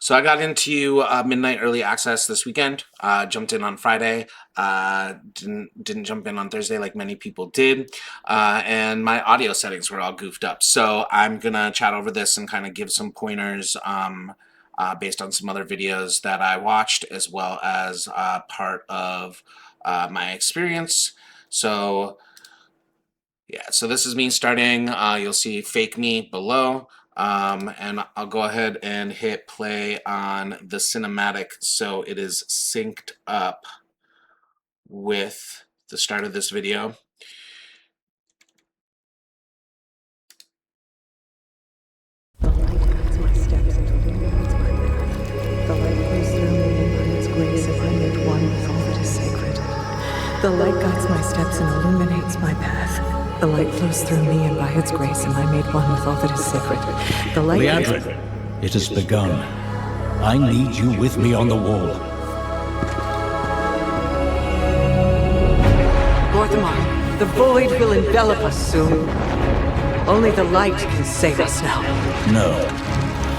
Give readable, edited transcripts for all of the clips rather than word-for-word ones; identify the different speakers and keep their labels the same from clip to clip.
Speaker 1: So I got into midnight early access this weekend. Jumped in on Friday. Didn't jump in on Thursday like many people did, and my audio settings were all goofed up. So I'm gonna chat over this and kind of give some pointers based on some other videos that I watched, as well as part of my experience. So yeah, so this is me starting. You'll see fake me below. And I'll go ahead and hit play on the cinematic so it is synced up with the start of this video.
Speaker 2: The light guides my steps and illuminates my path. The light flows through me and by its grace if I make one with all that is sacred. The light guides my steps and illuminates my path. The light flows through me and by its grace am I made one with all that is sacred. The light
Speaker 3: Leandrin, it has begun. I need you with me on the wall.
Speaker 2: Gorthamar, the void will envelop us soon. Only the light can save us now.
Speaker 3: No.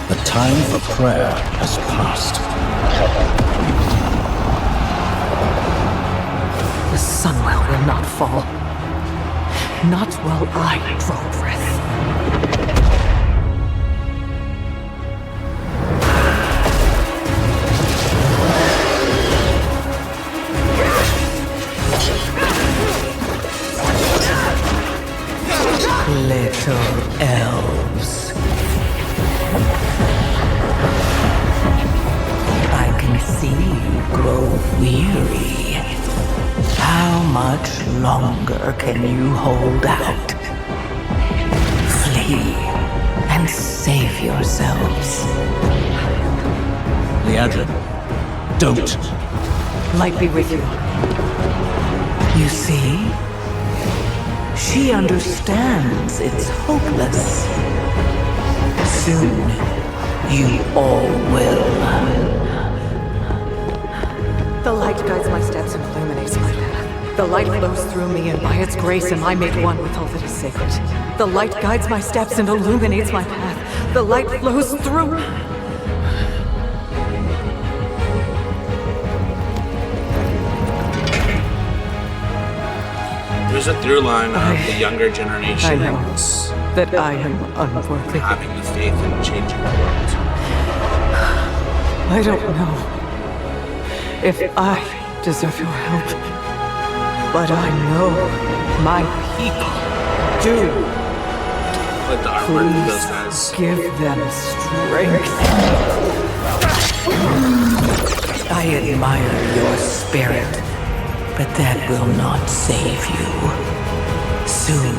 Speaker 3: The time for prayer has passed.
Speaker 2: The sunwell will not fall. Not while I draw breath. Little elves. I can see you grow weary. How much longer can you hold out? Flee and save yourselves.
Speaker 3: Leandrin, don't.
Speaker 2: Light be with you. You see? She understands it's hopeless. Soon, you all will. The light guides my steps and illuminates my path. The light flows through me, and by its grace am I made one with all that is sacred. The light guides my steps and illuminates my path. The light flows through...
Speaker 1: There's a through line of the younger generation
Speaker 2: I know that I am unworthy.
Speaker 1: having the faith in changing the world.
Speaker 2: I don't know if I deserve your help, but I know my people do.
Speaker 1: Like the artwork of those
Speaker 2: Please
Speaker 1: guys.
Speaker 2: give them strength. I admire your spirit, but that will not save you. Soon,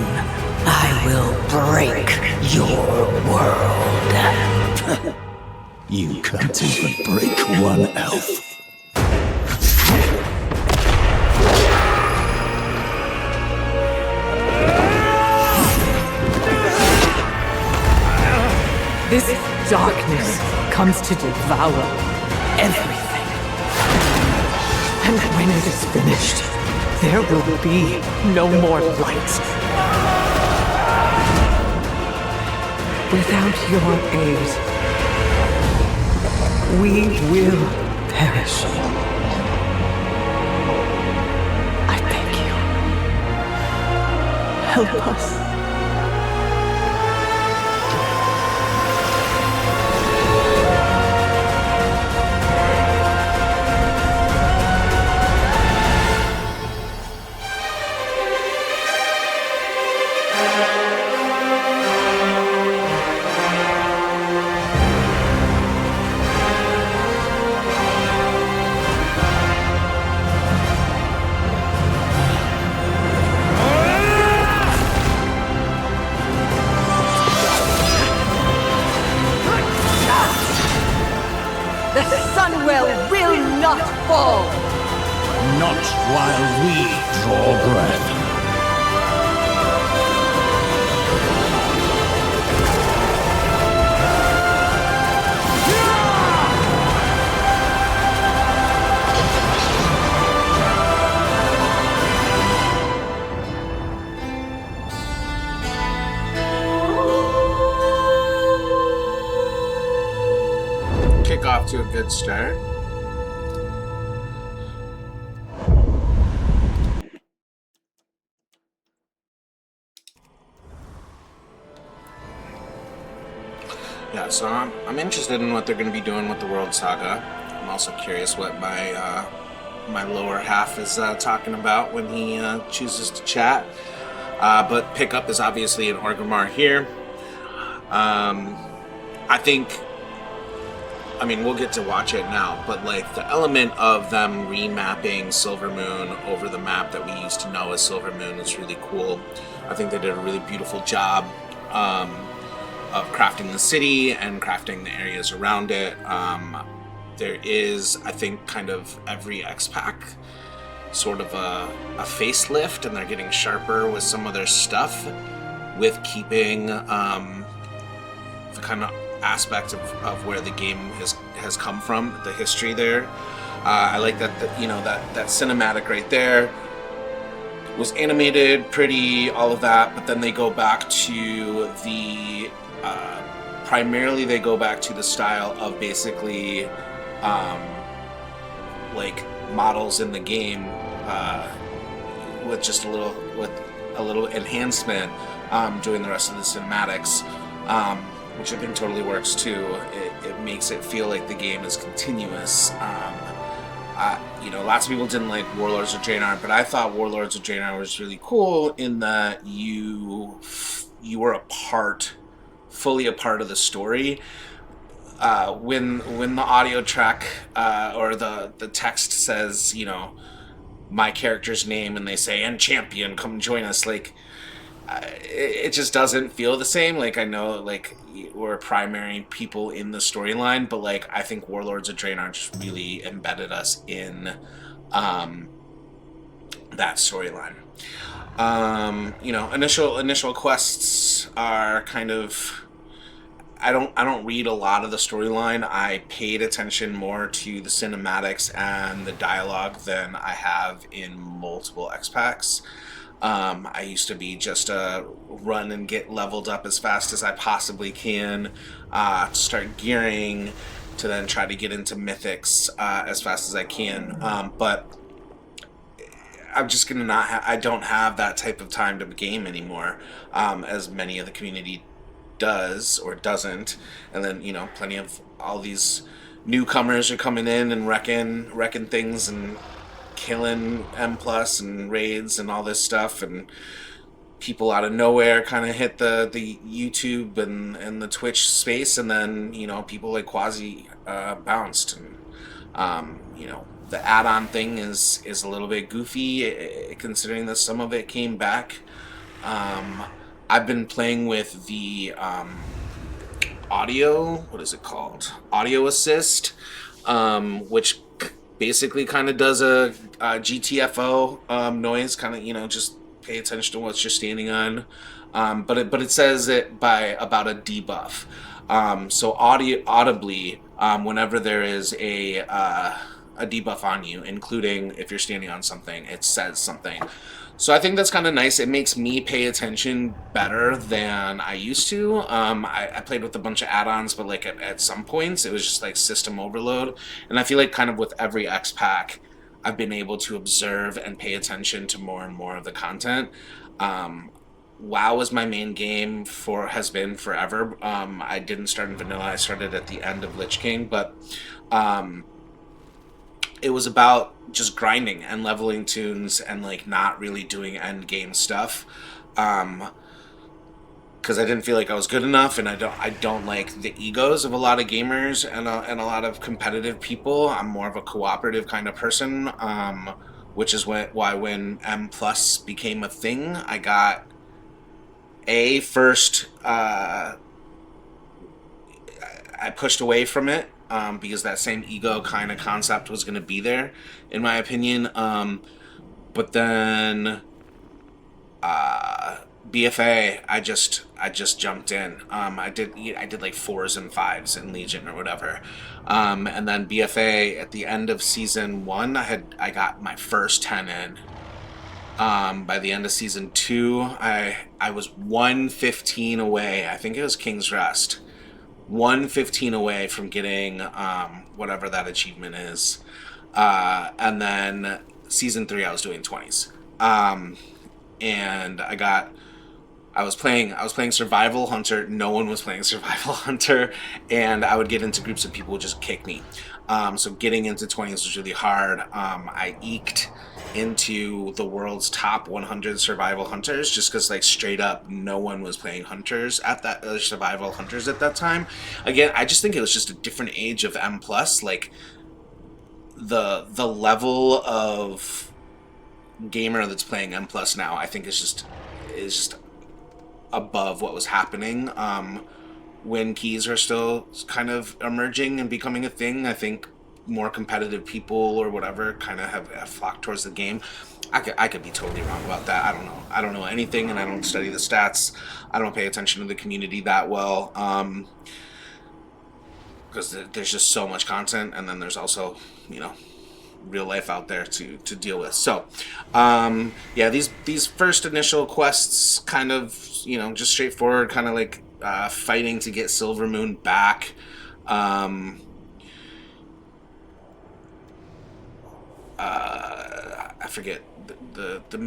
Speaker 2: I will break your world.
Speaker 3: You can't even break one elf.
Speaker 2: This darkness comes to devour everything. And when it is finished, there will be no more light. Without your aid, we will perish. I beg you, help us. The sunwell will not fall!
Speaker 3: Not while we draw breath.
Speaker 1: kick off to a good start. Yeah, so I'm interested in what they're going to be doing with the World Saga. I'm also curious what my lower half is talking about when he chooses to chat. But pickup is obviously an Orgrimmar here. I think, I mean, we'll get to watch it now, but like the element of them remapping Silvermoon over the map that we used to know as Silvermoon is really cool. I think they did a really beautiful job of crafting the city and crafting the areas around it. There is, I think, kind of every X-Pack sort of a facelift, and they're getting sharper with some of their stuff with keeping the kind of aspect of where the game has come from, the history there. I like that that cinematic right there was animated, pretty, all of that, but then they go back to the primarily they go back to the style of basically like models in the game with just a little enhancement doing the rest of the cinematics, which I think totally works too. It makes it feel like the game is continuous. Lots of people didn't like Warlords of Draenor, but I thought Warlords of Draenor was really cool in that you were fully a part of the story. When the audio track or the text says, my character's name, and they say, "And champion, come join us," like it just doesn't feel the same. Like, I know, like, we're primary people in the storyline, but like I think Warlords of Draenor just really embedded us in that storyline. Initial quests are kind of, I don't read a lot of the storyline. I paid attention more to the cinematics and the dialogue than I have in multiple X-Packs. I used to be just a run and get leveled up as fast as I possibly can, start gearing, to then try to get into mythics as fast as I can. But I'm just gonna I don't have that type of time to game anymore, as many of the community does or doesn't. And then plenty of all these newcomers are coming in and wrecking things and killing M plus and raids and all this stuff, and people out of nowhere kind of hit the YouTube and the Twitch space, and then people like Quasi bounced, and the add-on thing is a little bit goofy, considering that some of it came back. I've been playing with the audio, what is it called? Audio assist, which basically kind of does a GTFO noise, kind of, just pay attention to what you're standing on. But it says it by about a debuff. So audibly, whenever there is a debuff on you, including if you're standing on something, it says something. So I think that's kind of nice. It makes me pay attention better than I used to. I played with a bunch of add-ons, but like at some points it was just like system overload. And I feel like kind of with every X-Pack, I've been able to observe and pay attention to more and more of the content. WoW is my main game has been forever. I didn't start in vanilla. I started at the end of Lich King, but it was about just grinding and leveling tunes and like not really doing end game stuff, because I didn't feel like I was good enough, and I don't like the egos of a lot of gamers and a lot of competitive people. I'm more of a cooperative kind of person, which is why when M plus became a thing, I got first. I pushed away from it. Because that same ego kind of concept was going to be there, in my opinion. But then BFA, I just jumped in. I did like 4s and 5s in Legion or whatever. And then BFA at the end of season 1, I got my first 10 in. By the end of season 2, I was 115 away. I think it was King's Rest. 115 away from getting whatever that achievement is. And then season 3, I was doing 20s. And I was playing Survival Hunter. No one was playing Survival Hunter, and I would get into groups of people who just kick me. So getting into 20s was really hard. I eked into the world's top 100 survival hunters just because, like, straight up no one was playing hunters at that survival hunters at that time. Again, I just think it was just a different age of M plus. Like, the level of gamer that's playing M plus now, I think is just above what was happening when keys are still kind of emerging and becoming a thing. I think more competitive people or whatever kind of have flocked towards the game. I could be totally wrong about that. I don't know anything, and I don't study the stats. I don't pay attention to the community that well, because there's just so much content, and then there's also, you know, real life out there to deal with. So yeah, these first initial quests, kind of, you know, just straightforward, kind of like fighting to get Silver Moon back. I forget the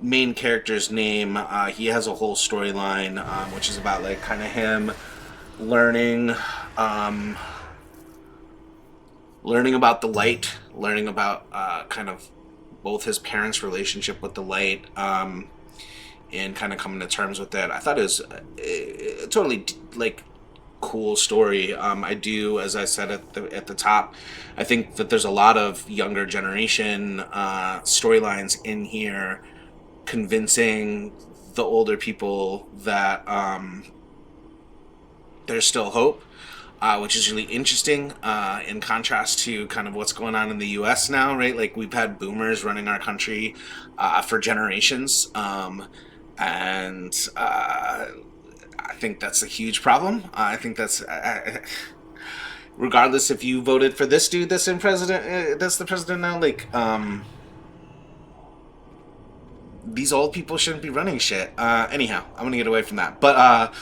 Speaker 1: main character's name. He has a whole storyline, which is about, like, kind of him learning about the light, learning about kind of both his parents' relationship with the light, and kind of coming to terms with it. I thought it was a totally, like, cool story. I do, as I said at the top, I think that there's a lot of younger generation storylines in here, convincing the older people that there's still hope, which is really interesting, in contrast to kind of what's going on in the U.S. now, right? Like, we've had boomers running our country for generations, and I think that's a huge problem. I think that's regardless if you voted for this dude that's that's the president now. Like, these old people shouldn't be running shit. Anyhow, I'm gonna get away from that. But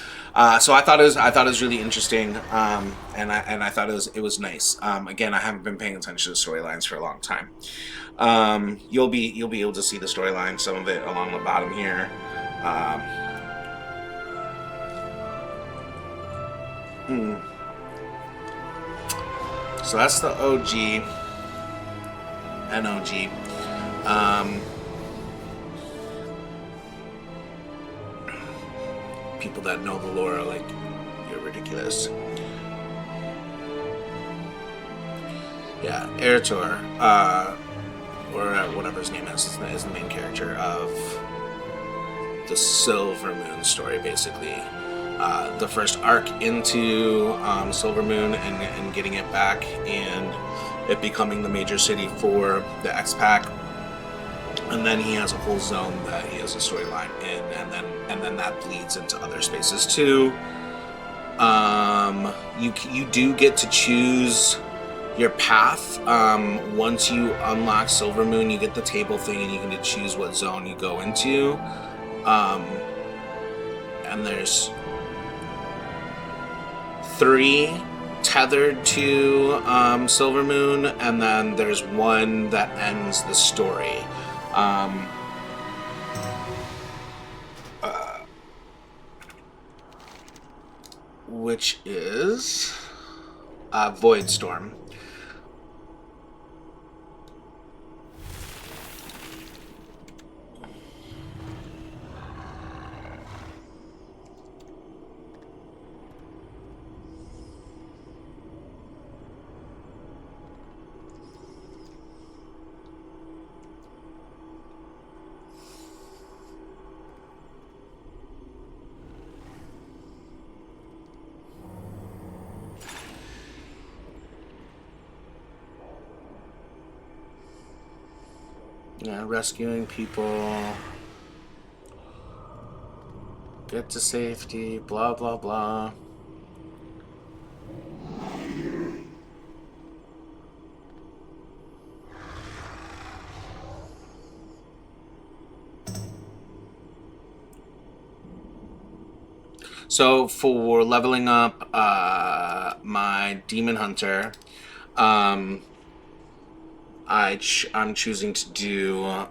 Speaker 1: so I thought it was really interesting, and I thought it was nice. Again, I haven't been paying attention to storylines for a long time. You'll be able to see the storyline, some of it along the bottom here. So that's the OG, NOG. People that know the lore are like, you're ridiculous. Yeah, Eritor, or whatever his name is the main character of the Silver Moon story, basically. The first arc into Silver Moon and getting it back and it becoming the major city for the X-Pac. And then he has a whole zone that he has a storyline in, and then that bleeds into other spaces too. You do get to choose your path. Once you unlock Silver Moon, you get the table thing, and you get to choose what zone you go into. And there's 3 tethered to Silver Moon, and then there's 1 that ends the story. Which is Void Storm. Yeah, rescuing people, get to safety, blah, blah, blah. So for leveling up my Demon Hunter, I'm choosing to do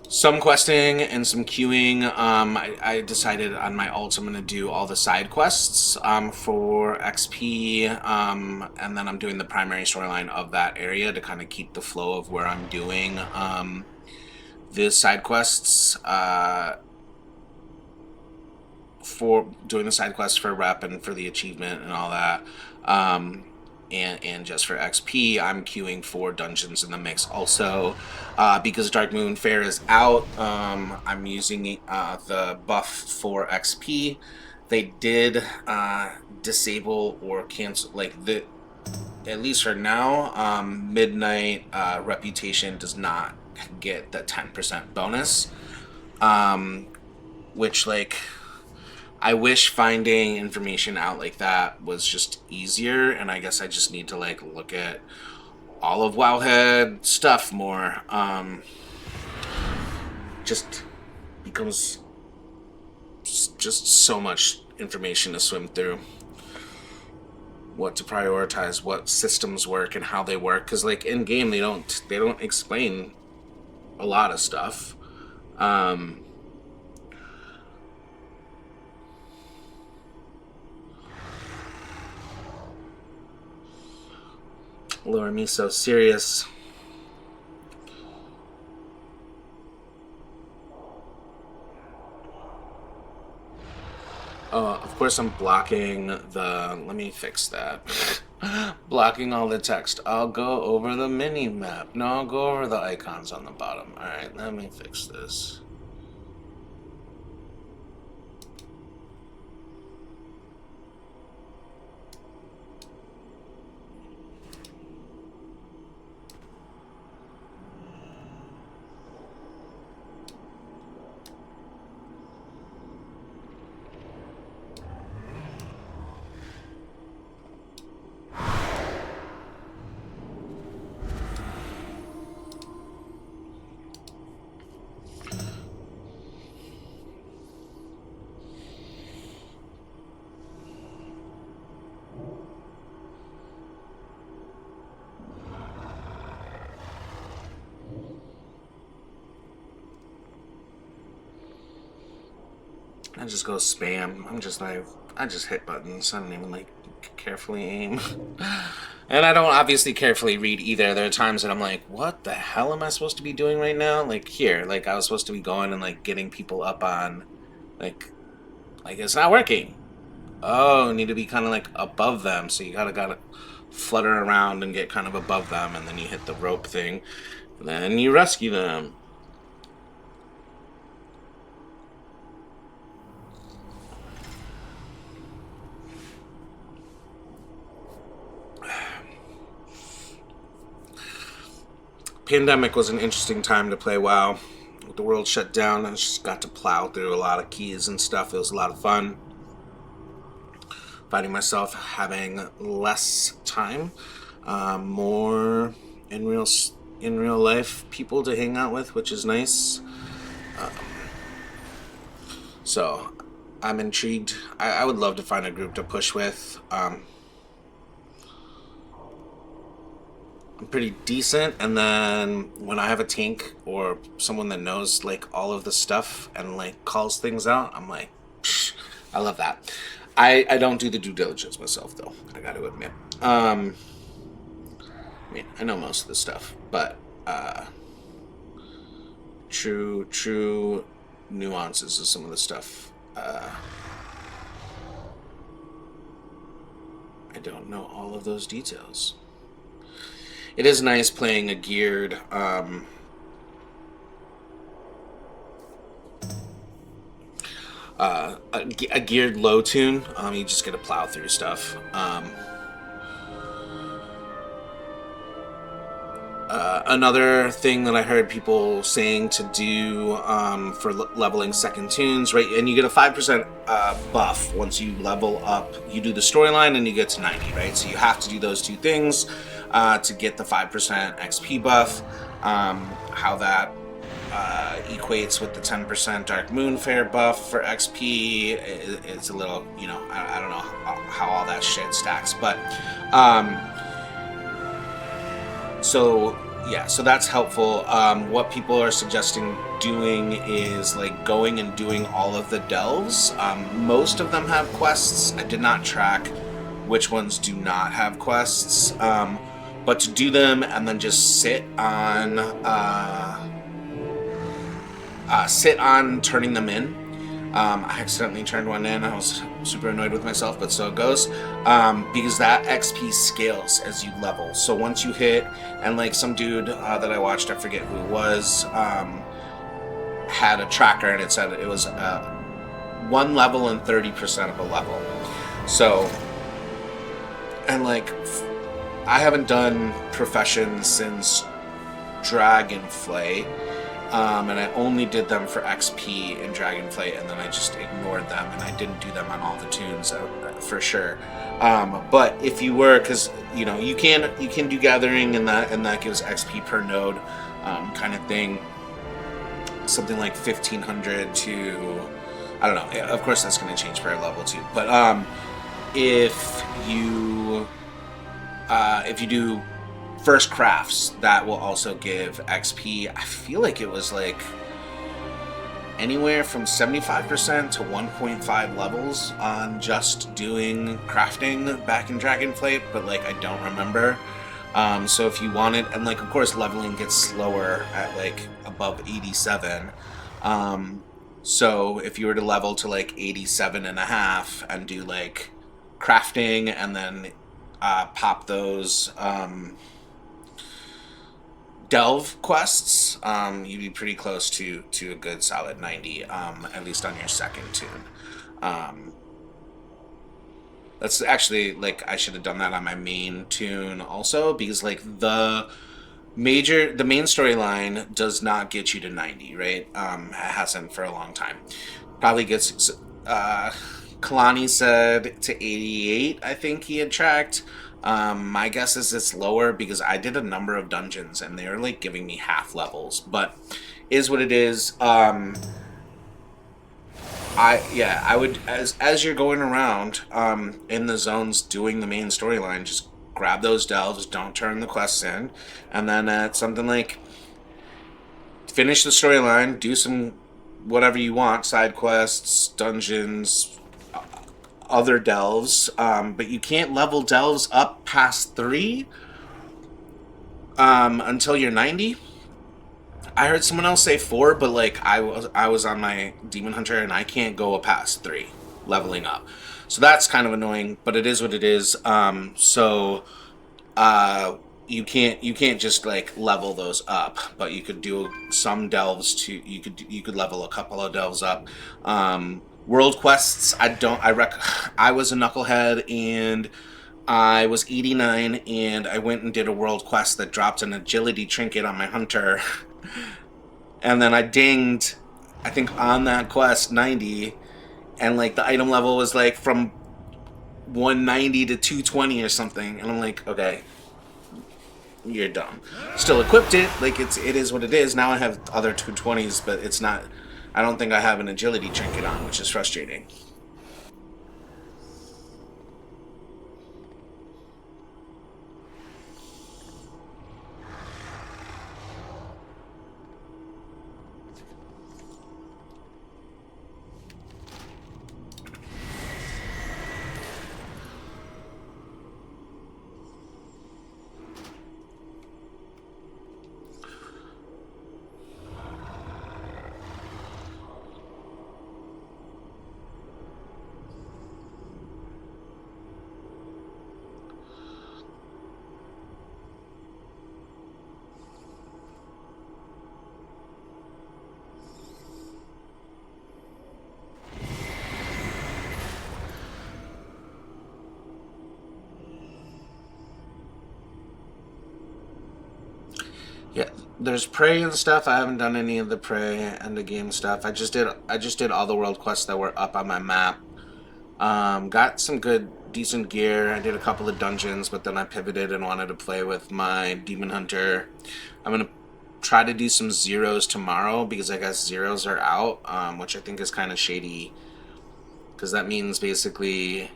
Speaker 1: some questing and some queuing. I decided on my ults I'm going to do all the side quests for XP, and then I'm doing the primary storyline of that area to kind of keep the flow of where I'm doing the side quests. For doing the side quests for rep and for the achievement and all that. And just for XP, I'm queuing for dungeons in the mix. Also, because Dark Moon Fair is out, I'm using the buff for XP. They did disable or cancel, like, the, at least for now, Midnight Reputation does not get the 10% bonus. Which, like, I wish finding information out like that was just easier, and I guess I just need to, like, look at all of Wowhead stuff more. Just becomes just so much information to swim through. What to prioritize, what systems work, and how they work. Because, like, in game, they don't explain a lot of stuff. Lure me so serious. Of course I'm blocking the... Let me fix that. Blocking all the text. I'll go over the mini-map. No, I'll go over the icons on the bottom. Alright, let me fix this. I just go spam. I'm just like, I just hit buttons. I don't even, like, carefully aim. And I don't obviously carefully read either. There are times that I'm like, what the hell am I supposed to be doing right now? Like, here, like, I was supposed to be going and, like, getting people up on, like it's not working. Oh, need to be kind of, like, above them. So you gotta flutter around and get kind of above them, and then you hit the rope thing. And then you rescue them. Pandemic was an interesting time to play WoW. With the world shut down, I just got to plow through a lot of keys and stuff. It was a lot of fun. Finding myself having less time, more in real life people to hang out with, which is nice. So I'm intrigued. I would love to find a group to push with. I'm pretty decent, and then when I have a tank or someone that knows, like, all of the stuff and, like, calls things out, I'm like, psh, I love that. I don't do the due diligence myself, though, I gotta admit. I mean, I know most of the stuff, but true nuances of some of the stuff, I don't know all of those details. It is nice playing a geared, a geared low tune. You just get to plow through stuff. Another thing that I heard people saying to do for leveling second tunes, right? And you get a 5% buff once you level up. You do the storyline and you get to 90, right? So you have to do those two things to get the 5% XP buff. How that equates with the 10% Dark Moon Fair buff for XP. It's a little, you know, I don't know how all that shit stacks, but so yeah, so that's helpful. What people are suggesting doing is like going and doing all of the delves. Most of them have quests. I did not track which ones do not have quests, but to do them and then just sit on turning them in. I accidentally turned one in. I was super annoyed with myself, but so it goes. Because that XP scales as you level. So once you hit, and like some dude that I watched, I forget who it was, had a tracker and it said it was one level and 30% of a level. So, and like, I haven't done professions since Dragonflay. And I only did them for XP in Dragonflight, and then I just ignored them, and I didn't do them on all the tunes for sure. But if you were, because you know you can do gathering, and that gives XP per node, kind of thing. Something like 1,500 to, I don't know. Of course, that's going to change per level too. But if you do first crafts, that will also give XP. I feel like it was like anywhere from 75% to 1.5 levels on just doing crafting back in Dragonflight, but like I don't remember. So if you wanted, and like of course leveling gets slower at like above 87. So if you were to level to like 87 and a half and do like crafting and then pop those delve quests, you'd be pretty close to a good solid 90, at least on your second tune. That's actually, like, I should have done that on my main tune also, because like the main storyline does not get you to 90, right? It hasn't for a long time. Probably gets Kalani said to 88, I think he had tracked. My guess is it's lower because I did a number of dungeons and they're like giving me half levels, but is what it is. I would, as you're going around in the zones doing the main storyline, just grab those delves, don't turn the quests in, and then at something like finish the storyline, do some whatever you want, side quests, dungeons, other delves, but you can't level delves up past 3 until you're 90. I heard someone else say 4, but like I was on my Demon Hunter and I can't go past 3 leveling up, so that's kind of annoying, but it is what it is. You can't just like level those up, but you could do some delves to you could level a couple of delves up. World quests, I was a knucklehead and I was 89 and I went and did a world quest that dropped an agility trinket on my hunter. And then I dinged, I think on that quest, 90, and like the item level was like from 190 to 220 or something, and I'm like, okay, you're dumb. Still equipped it, like it is what it is. Now I have other 220s, but it's not, I don't think I have an agility trinket on, which is frustrating. Yeah, there's prey and stuff. I haven't done any of the prey and the game stuff. I just did all the world quests that were up on my map. Got some decent gear. I did a couple of dungeons, but then I pivoted and wanted to play with my Demon Hunter. I'm gonna try to do some zeros tomorrow because I guess zeros are out, which I think is kind of shady because that means basically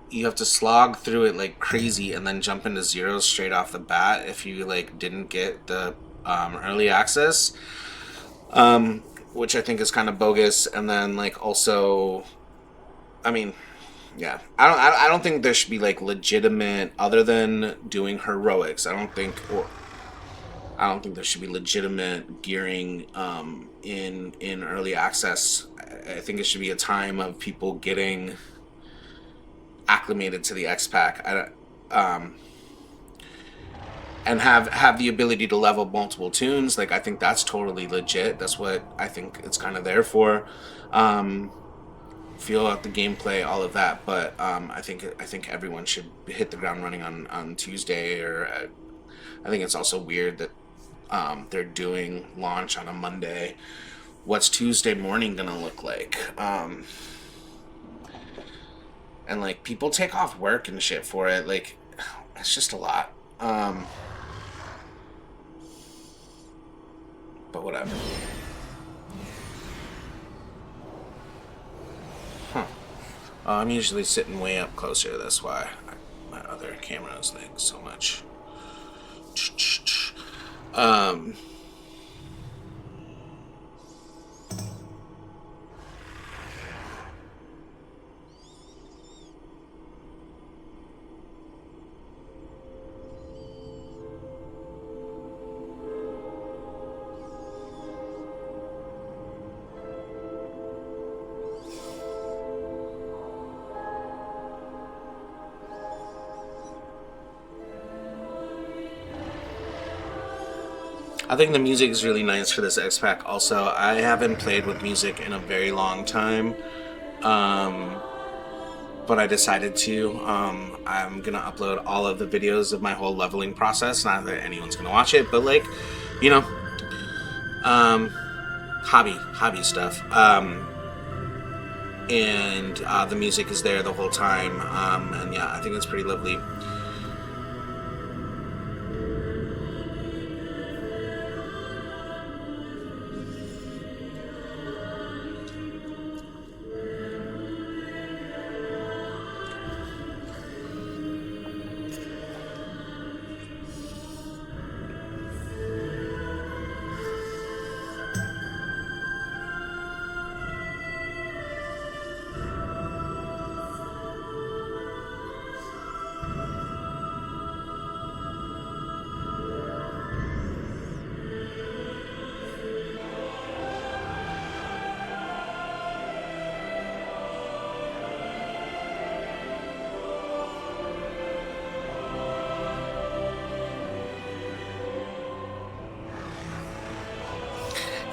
Speaker 1: you have to slog through it like crazy and then jump into zeros straight off the bat if you like didn't get the early access, which I think is kind of bogus. And then like also, I mean, yeah, I don't think there should be like legitimate other than doing heroics. I don't think there should be legitimate gearing in early access. I think it should be a time of people getting acclimated to the X Pack. And have the ability to level multiple tunes. Like I think that's totally legit. That's what I think it's kind of there for. Feel out the gameplay, all of that, but I think everyone should hit the ground running on Tuesday. Or I think it's also weird that they're doing launch on a Monday. What's Tuesday morning gonna look like? And like people take off work and shit for it. Like it's just a lot. But whatever. I'm usually sitting way up closer. That's why my other camera is like so much. I think the music is really nice for this X Pack. Also, I haven't played with music in a very long time, but I decided to. I'm gonna upload all of the videos of my whole leveling process. Not that anyone's gonna watch it, but like, you know, hobby stuff. And the music is there the whole time, and yeah, I think it's pretty lovely.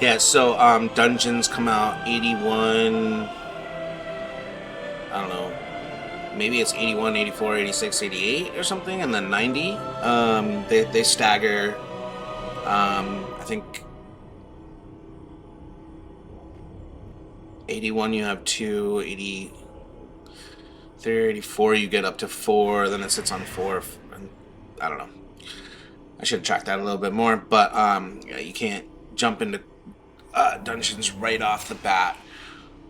Speaker 1: Yeah, so dungeons come out 81, I don't know, maybe it's 81, 84, 86, 88 or something, and then 90. They stagger. I think 81 you have 2, 83, 84 you get up to 4, then it sits on 4, and I don't know. I should have tracked that a little bit more, but yeah, you can't jump into dungeons right off the bat,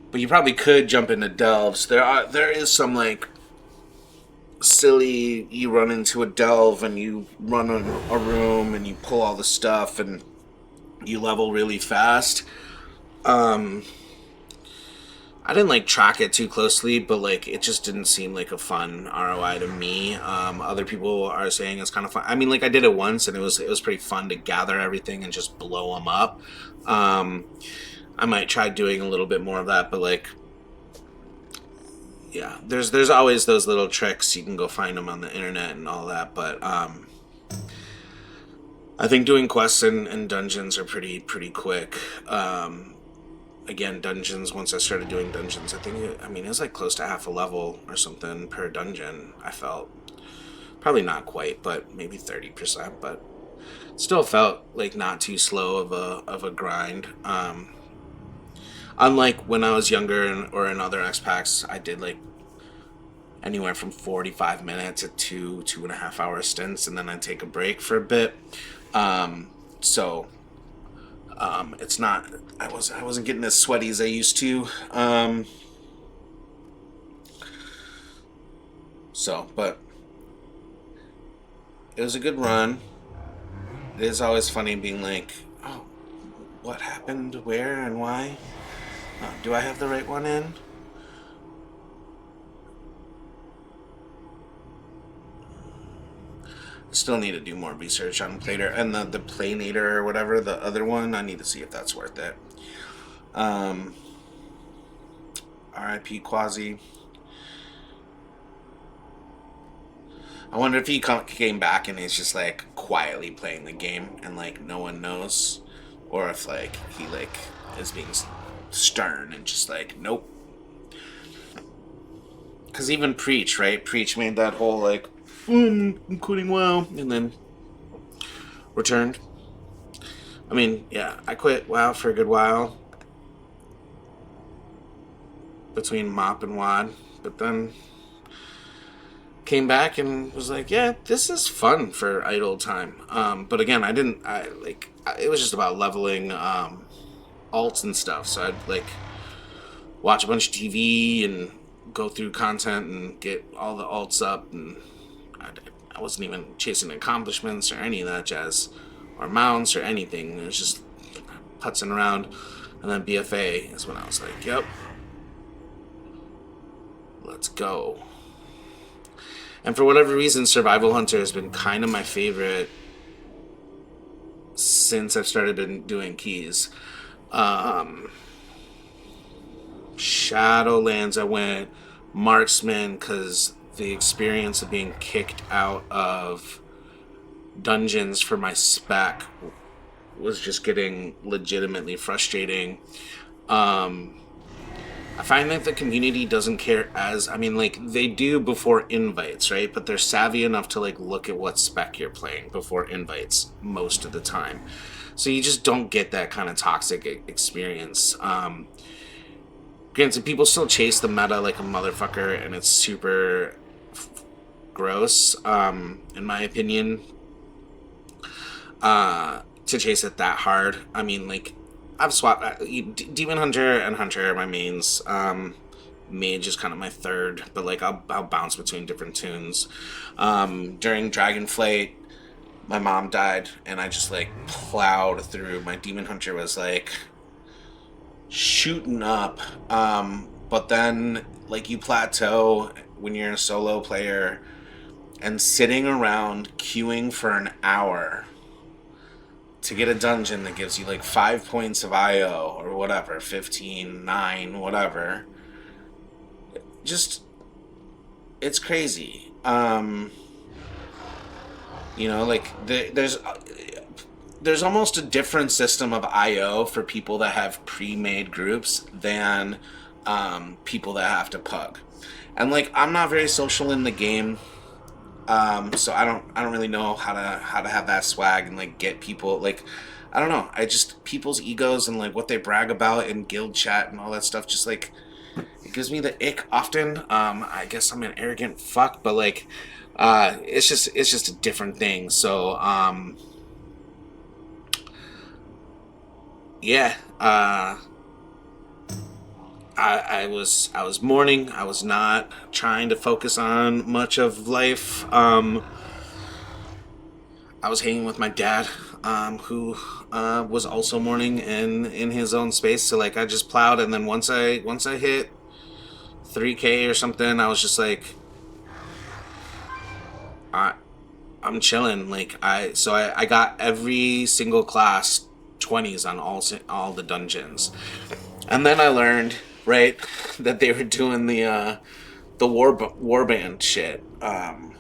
Speaker 1: but you probably could jump into delves. There is some like silly, you run into a delve and you run a room and you pull all the stuff and you level really fast. I didn't like track it too closely, but like it just didn't seem like a fun ROI to me. Other people are saying it's kind of fun. I mean, like I did it once and it was pretty fun to gather everything and just blow them up. I might try doing a little bit more of that, but like, yeah, there's always those little tricks. You can go find them on the internet and all that, but I think doing quests and dungeons are pretty quick. Again, dungeons, once I started doing dungeons, I think it was like close to half a level or something per dungeon, I felt. Probably not quite, but maybe 30%, but still felt like not too slow of a grind. Unlike when I was younger or in other X Packs, I did like anywhere from 45 minutes to 2.5 hour stints, and then I take a break for a bit. So it's not, I wasn't getting as sweaty as I used to. But it was a good run. It is always funny being like, oh, what happened, where, and why? Do I have the right one in? Still need to do more research on Plater and the Playnator or whatever, the other one. I need to see if that's worth it. R.I.P. Quasi. I wonder if he came back and he's just like quietly playing the game and like no one knows, or if like he like is being stern and just like nope. Because even Preach, right? Preach made that whole like I'm quitting WoW and then returned. I mean, yeah, I quit WoW for a good while between Mop and WoD, but then came back and was like, yeah, this is fun for idle time. But again, it was just about leveling alts and stuff. So I'd like watch a bunch of TV and go through content and get all the alts up, and I wasn't even chasing accomplishments or any of that jazz, or mounts or anything. It was just putzing around. And then BFA is when I was like, yep, let's go. And for whatever reason, Survival Hunter has been kind of my favorite since I've started doing keys. Shadowlands, I went Marksman because the experience of being kicked out of dungeons for my spec was just getting legitimately frustrating. I find that the community doesn't care they do before invites, right? But they're savvy enough to like look at what spec you're playing before invites most of the time. So you just don't get that kind of toxic experience. Granted, people still chase the meta like a motherfucker, and it's super gross, in my opinion, to chase it that hard. I mean, like, I've swapped Demon Hunter and Hunter are my mains. Mage is kind of my third, but like I'll bounce between different tunes. During Dragonflight, my mom died, and I just like plowed through. My Demon Hunter was like shooting up, but then like you plateau when you're a solo player, and sitting around queuing for an hour to get a dungeon that gives you like 5 points of IO or whatever, 15, 9, whatever. Just, it's crazy. Like there's almost a different system of IO for people that have pre-made groups than people that have to pug. And like I'm not very social in the game. So I don't really know how to have that swag and like get people, like, I don't know. People's egos and like what they brag about in guild chat and all that stuff just like, it gives me the ick often. I guess I'm an arrogant fuck, but like, it's just a different thing. So, yeah, I was mourning. I was not trying to focus on much of life. I was hanging with my dad, who was also mourning in his own space. So like I just plowed, and then once I hit 3K or something, I was just like, I'm chilling. Like I got every single class 20s on all the dungeons, and then I learned, right, that they were doing the warband shit, and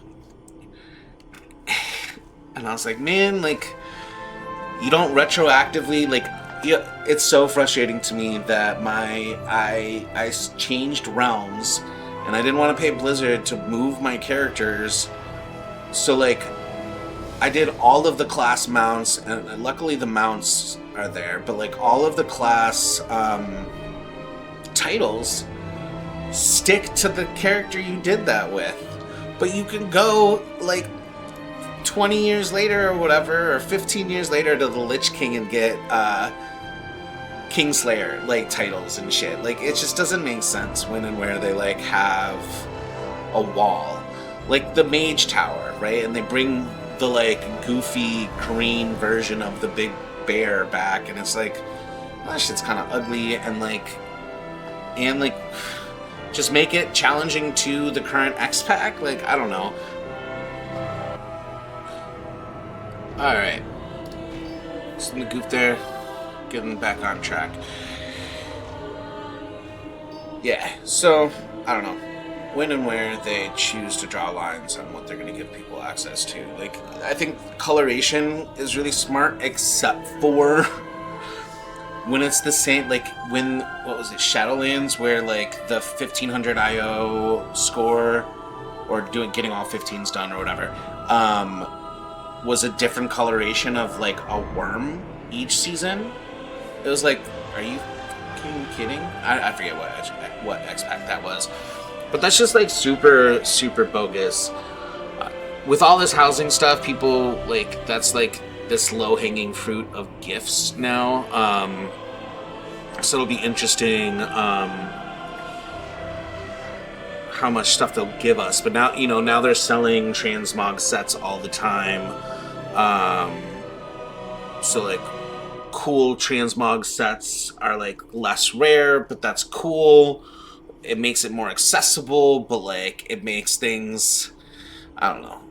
Speaker 1: I was like, man, like, you don't retroactively, like, yeah, it's so frustrating to me that I changed realms, and I didn't want to pay Blizzard to move my characters, so like I did all of the class mounts, and luckily the mounts are there, but like all of the class titles stick to the character you did that with. But you can go, like, 20 years later or whatever, or 15 years later to the Lich King and get, Kingslayer, like, titles and shit. Like, it just doesn't make sense when and where they, like, have a wall. Like, the Mage Tower, right? And they bring the, like, goofy green version of the big bear back, and it's like, well, that shit's kind of ugly, and, like, just make it challenging to the current X-Pack? Like, I don't know. Alright. Some of the goof there. Getting back on track. Yeah, so, I don't know. When and where they choose to draw lines on what they're going to give people access to. Like, I think coloration is really smart, except for when it's the same, like, when, what was it, Shadowlands, where, like, the 1500 IO score, or getting all 15s done or whatever, was a different coloration of, like, a worm each season. It was like, are you fucking kidding? I forget what X-Pack that was. But that's just, like, super, super bogus. With all this housing stuff, people, like, that's, like, this low-hanging fruit of gifts now. So it'll be interesting how much stuff they'll give us. But now, you know, now they're selling transmog sets all the time. So, like, cool transmog sets are, like, less rare, but that's cool. It makes it more accessible, but, like, it makes things, I don't know,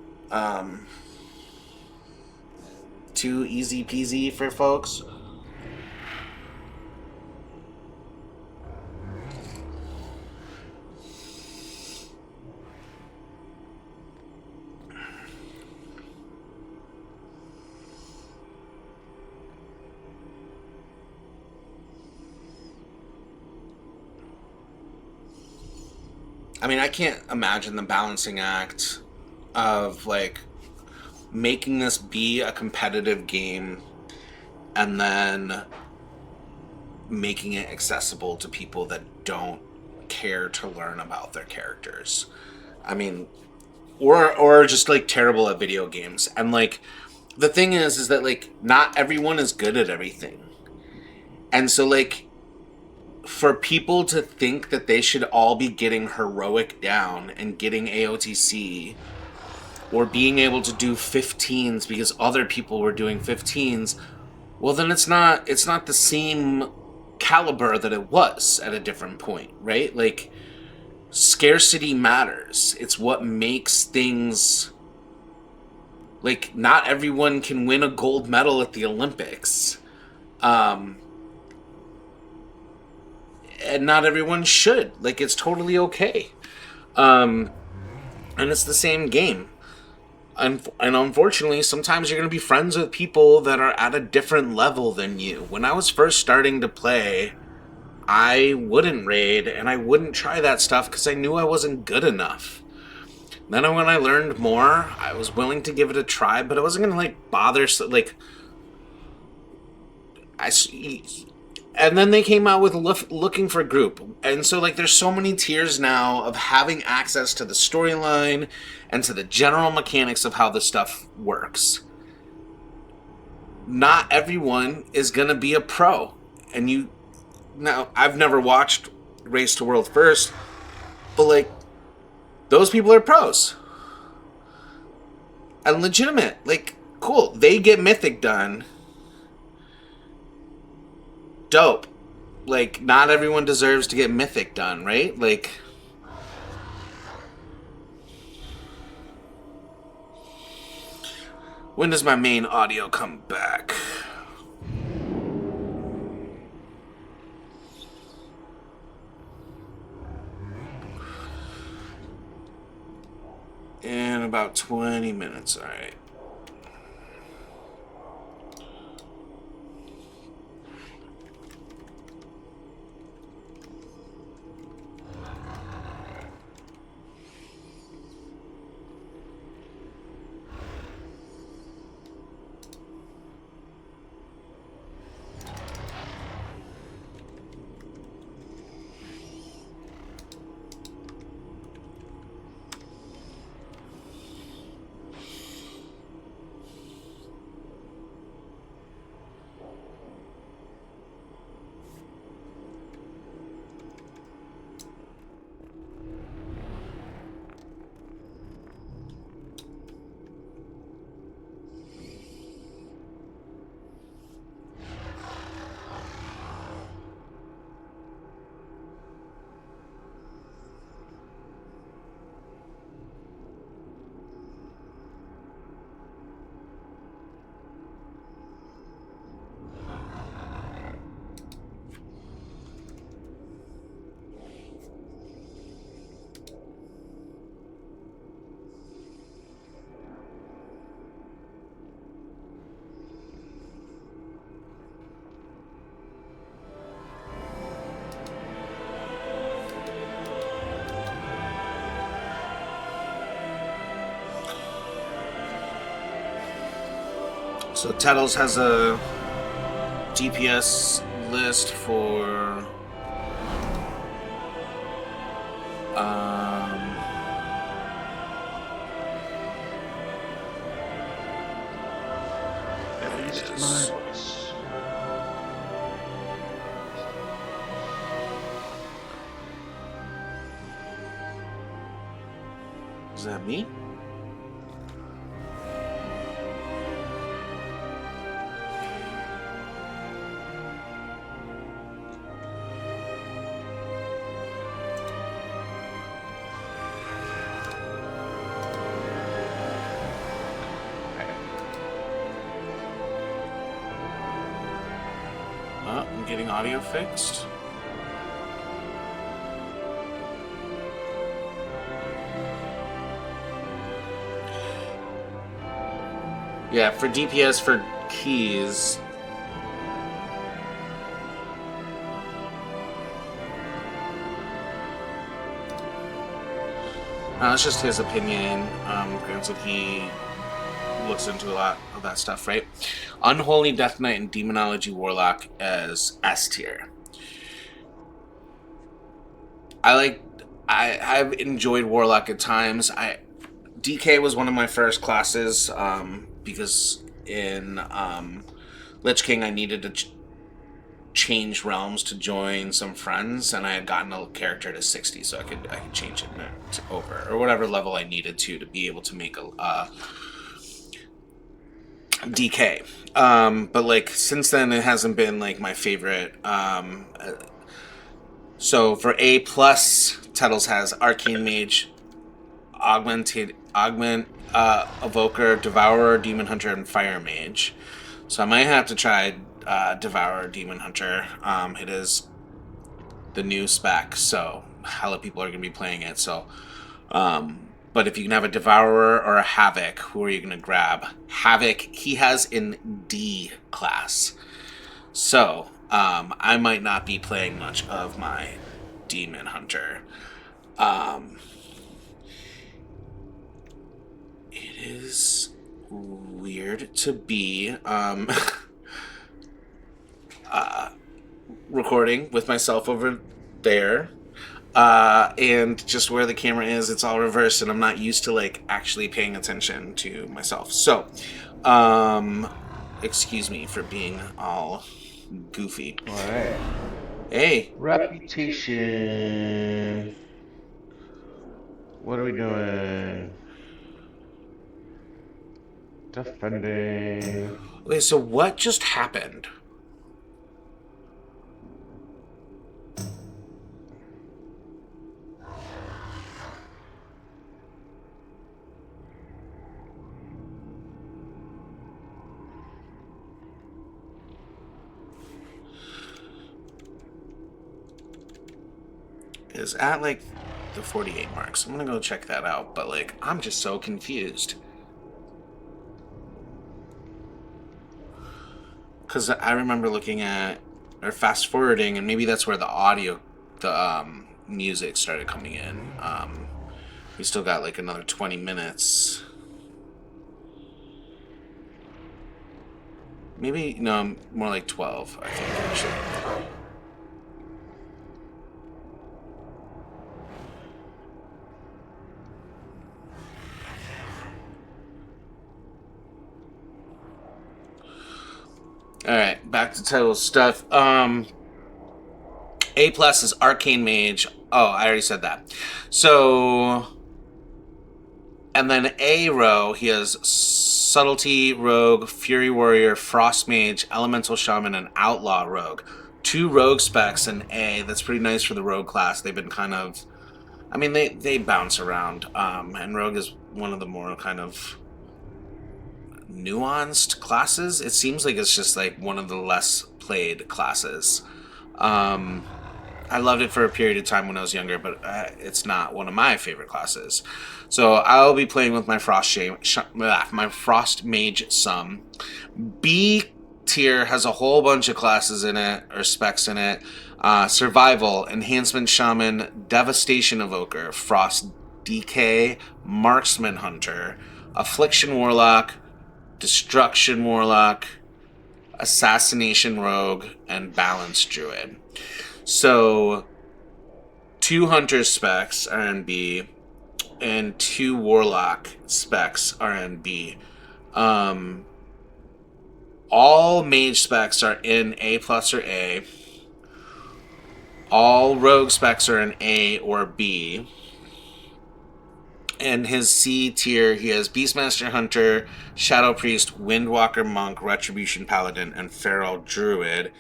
Speaker 1: too easy peasy for folks. I mean, I can't imagine the balancing act of, like, making this be a competitive game and then making it accessible to people that don't care to learn about their characters. I mean, or just, like, terrible at video games. And, like, the thing is that, like, not everyone is good at everything. And so, like, for people to think that they should all be getting heroic down and getting AOTC or being able to do 15s because other people were doing 15s, well, then it's not the same caliber that it was at a different point, right? Like, scarcity matters. It's what makes things, like, not everyone can win a gold medal at the Olympics. And not everyone should. Like, it's totally okay. And it's the same game. And unfortunately, sometimes you're going to be friends with people that are at a different level than you. When I was first starting to play, I wouldn't raid, and I wouldn't try that stuff because I knew I wasn't good enough. Then when I learned more, I was willing to give it a try, but I wasn't going to, like, bother, like, and then they came out with looking for group. And so, like, there's so many tiers now of having access to the storyline and to the general mechanics of how this stuff works. Not everyone is going to be a pro. And now, I've never watched Race to World First, but, like, those people are pros. And legitimate. Like, cool. They get Mythic done. Dope. Like, not everyone deserves to get Mythic done, right? Like, when does my main audio come back? In about 20 minutes, alright. So Tettles has a DPS list for
Speaker 4: At least months.
Speaker 1: is that me? I'm getting audio fixed. Yeah, for DPS for keys. It's just his opinion. Granted, he looks into a lot of that stuff, right? Unholy Death Knight and Demonology Warlock as S tier. I've enjoyed Warlock at times. DK was one of my first classes because in Lich King I needed to change realms to join some friends, and I had gotten a character to 60, so I could change it to over or whatever level I needed to be able to make a DK. But like since then, it hasn't been like my favorite. So for A plus, Tettles has Arcane Mage, Augment, Evoker, Devourer, Demon Hunter, and Fire Mage. So I might have to try Devourer, Demon Hunter. It is the new spec, so hella people are going to be playing it. So, but if you can have a Devourer or a Havoc, who are you going to grab? Havoc, he has in D class. So, I might not be playing much of my Demon Hunter. It is weird to be recording with myself over there, and just where the camera is, it's all reversed, and I'm not used to like actually paying attention to myself. So, excuse me for being all goofy.
Speaker 4: All right.
Speaker 1: Hey,
Speaker 4: Reputation. What are we doing? Defending.
Speaker 1: okay, so what just happened? Is at like the 48 mark, so I'm gonna go check that out, but like I'm just so confused because I remember looking at or fast forwarding, and maybe that's where the music started coming in. We still got like another 20 minutes, maybe no, more like 12 I think actually. Alright, back to title stuff. A plus is Arcane Mage. Oh, I already said that. So, and then A row, he has Subtlety Rogue, Fury Warrior, Frost Mage, Elemental Shaman, and Outlaw Rogue. 2 rogue specs in A. That's pretty nice for the rogue class. They've been kind of, I mean, they bounce around. And rogue is one of the more kind of nuanced classes. It seems like it's just like one of the less played classes. I loved it for a period of time when I was younger, but it's not one of my favorite classes. So I'll be playing with my Frost Mage some. B tier has a whole bunch of classes in it, or specs in it. Survival, Enhancement Shaman, Devastation Evoker, Frost DK, Marksman Hunter, Affliction Warlock, Destruction Warlock, Assassination Rogue, and Balance Druid. So 2 Hunter specs are in B, and 2 Warlock specs are in B. All Mage specs are in A plus or A. All Rogue specs are in A or B. And his C tier, he has Beastmaster Hunter, Shadow Priest, Windwalker Monk, Retribution Paladin, and Feral Druid.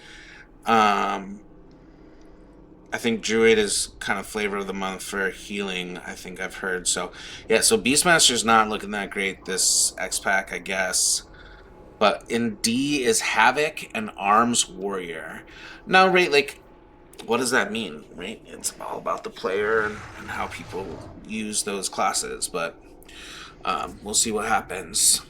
Speaker 1: I think Druid is kind of flavor of the month for healing, I think I've heard. So, yeah, so Beastmaster's not looking that great this X-Pack, I guess. But in D is Havoc and Arms Warrior. Now, right, like, what does that mean, right? It's all about the player and how people use those classes, but we'll see what happens.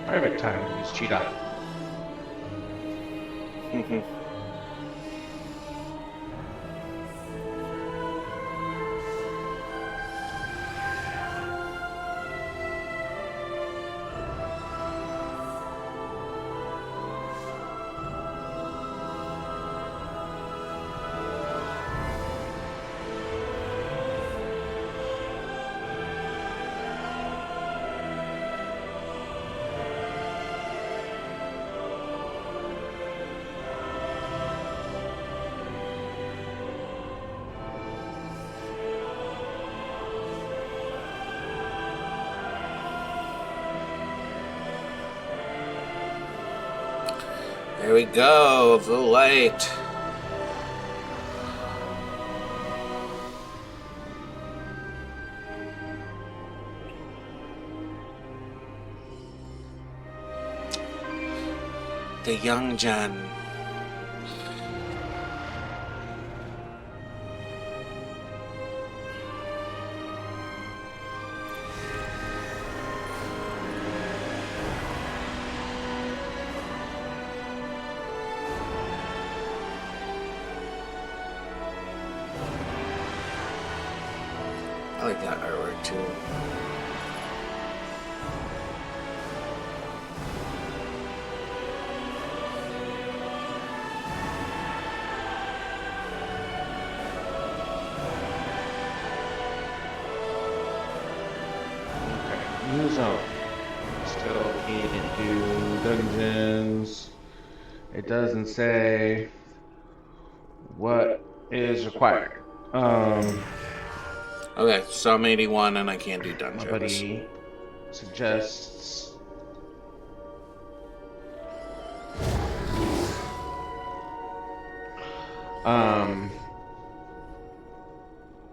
Speaker 4: Perfect time to use Cheetah.
Speaker 1: There we go, the light. The young Jen. I like that artwork too.
Speaker 4: Okay, new zone. Still into dungeons. It doesn't say what is required.
Speaker 1: Okay, so I'm 81 and I can't do
Speaker 4: My
Speaker 1: dungeons.
Speaker 4: buddy suggests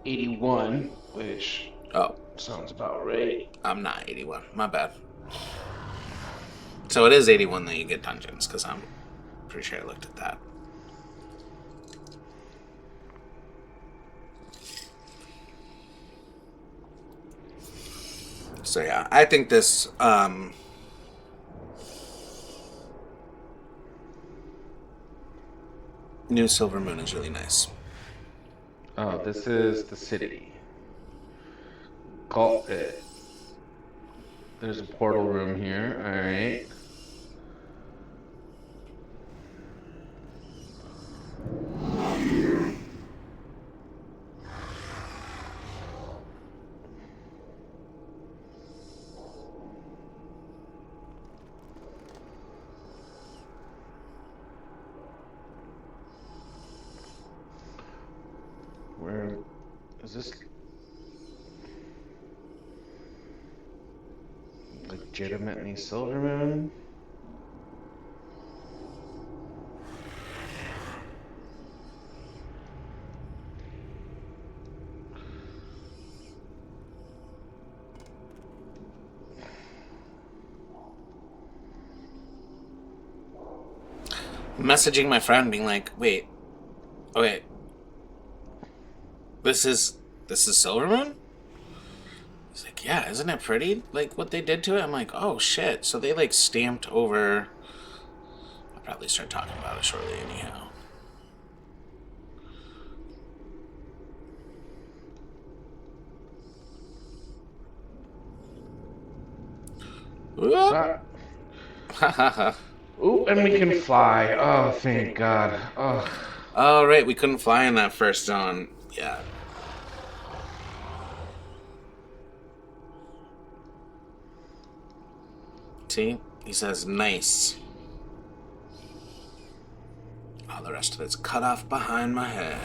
Speaker 4: 81, which
Speaker 1: Oh,
Speaker 4: sounds about right.
Speaker 1: I'm not 81. My bad. So it is 81 that you get dungeons, because I'm pretty sure I looked at that. So yeah, I think this new Silver Moon is really nice.
Speaker 4: Oh, this is the city. Call it. There's a portal room here. All right. this legitimately Silvermoon?
Speaker 1: Messaging my friend being like, wait, this is Silvermoon? He's like, yeah, isn't it pretty? Like what they did to it? I'm like, oh shit. So they like stamped over. I'll probably start talking about it shortly anyhow.
Speaker 4: Ooh, and we can fly. Oh, thank God. Oh.
Speaker 1: Oh, right, we couldn't fly in that first zone. Yeah. See? He says nice. All the rest of it's cut off behind my head.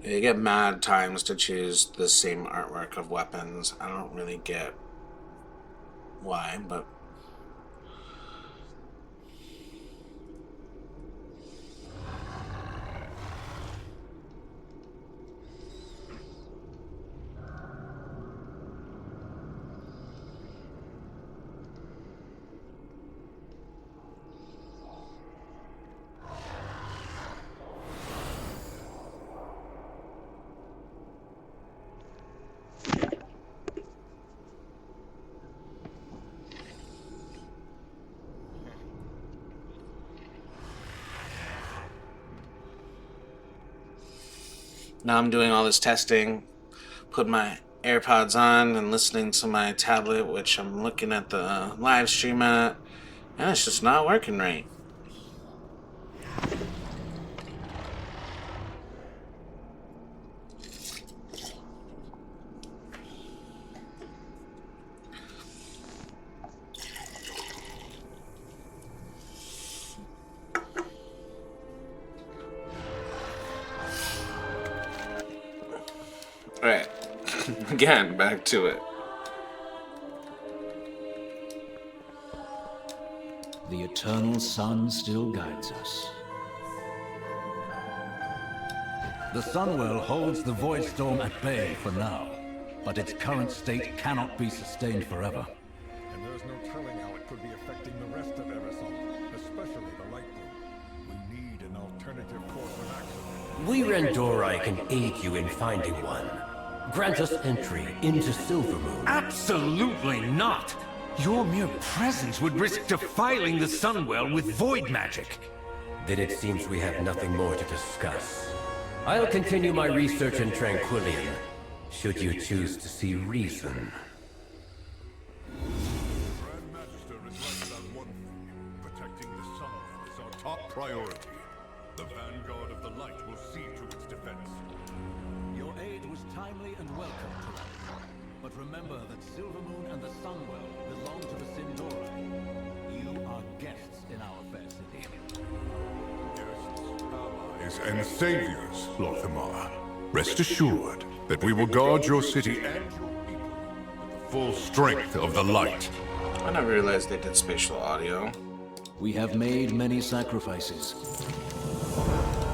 Speaker 1: You get mad times to choose the same artwork of weapons. I don't really get why, but... Now I'm doing all this testing, put my AirPods on and listening to my tablet, which I'm looking at the live stream at, and it's just not working right. Alright, again, back to it.
Speaker 3: The eternal sun still guides us. The Sunwell holds the Void Storm at bay for now, but its current state cannot be sustained forever.
Speaker 5: And there's no telling how it could be affecting the rest of Arizona, especially the Light Blue. We need an alternative course of action.
Speaker 6: We Rendorai can aid you in finding one. Grant us entry into Silvermoon.
Speaker 7: Absolutely not! Your mere presence would risk defiling the Sunwell with void magic.
Speaker 6: Then it seems we have nothing more to discuss. I'll continue my research in Tranquillion, should you choose to see reason.
Speaker 5: Grand Magister is right about one thing. Protecting the Sunwell is our top priority. The Vanguard of the Light will see to its defense.
Speaker 3: Your aid was timely and welcome, Tyrannis. But remember that Silvermoon and the Sunwell belong to the Sindora. You are guests in our fair city.
Speaker 5: Guests, allies, and saviors, Lorthamar. Rest assured that we will guard your city and your people with the full strength of the Light.
Speaker 1: I never realized they did spatial audio.
Speaker 3: We have made many sacrifices.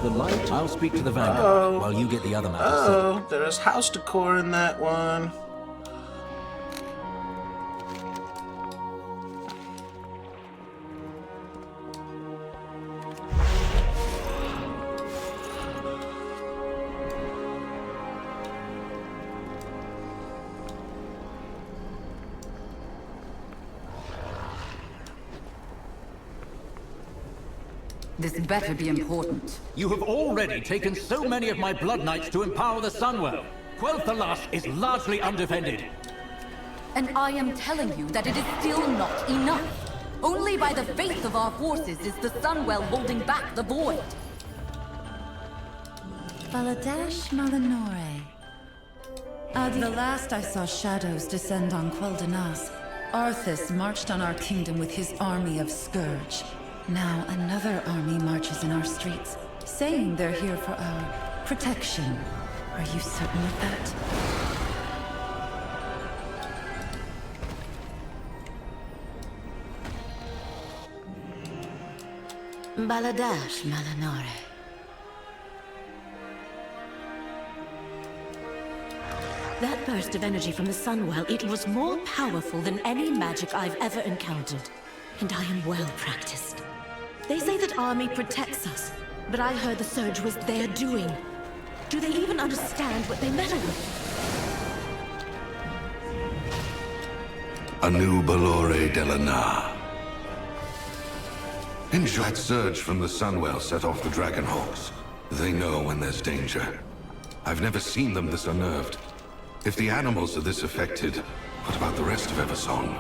Speaker 3: The light, I'll speak to the Vanguard while you get the other matters settled.
Speaker 1: Oh, there's house decor in that one.
Speaker 8: This better be important.
Speaker 3: You have already taken so many of my Blood Knights to empower the Sunwell. Quel'Thalas is largely undefended.
Speaker 8: And I am telling you that it is still not enough. Only by the faith of our forces is the Sunwell holding back the void.
Speaker 9: Baladash Malinore. The last I saw shadows descend on Quel'Danas, Arthas marched on our kingdom with his army of Scourge. Now another army marches in our streets, saying they're here for our protection. Are you certain of that?
Speaker 10: Baladash Malinore. That burst of energy from the Sunwell, it was more powerful than any magic I've ever encountered. And I am well practiced. They say that army protects us, but I heard the surge was their doing. Do they even understand what they meddle with?
Speaker 5: A new Balore Delana. That surge from the Sunwell set off the Dragonhawks. They know when there's danger. I've never seen them this unnerved. If the animals are this affected, what about the rest of Eversong?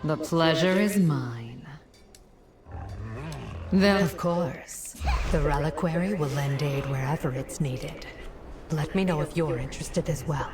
Speaker 11: The pleasure is mine. Then, of course, the reliquary will lend aid wherever it's needed. Let me know if you're interested as well.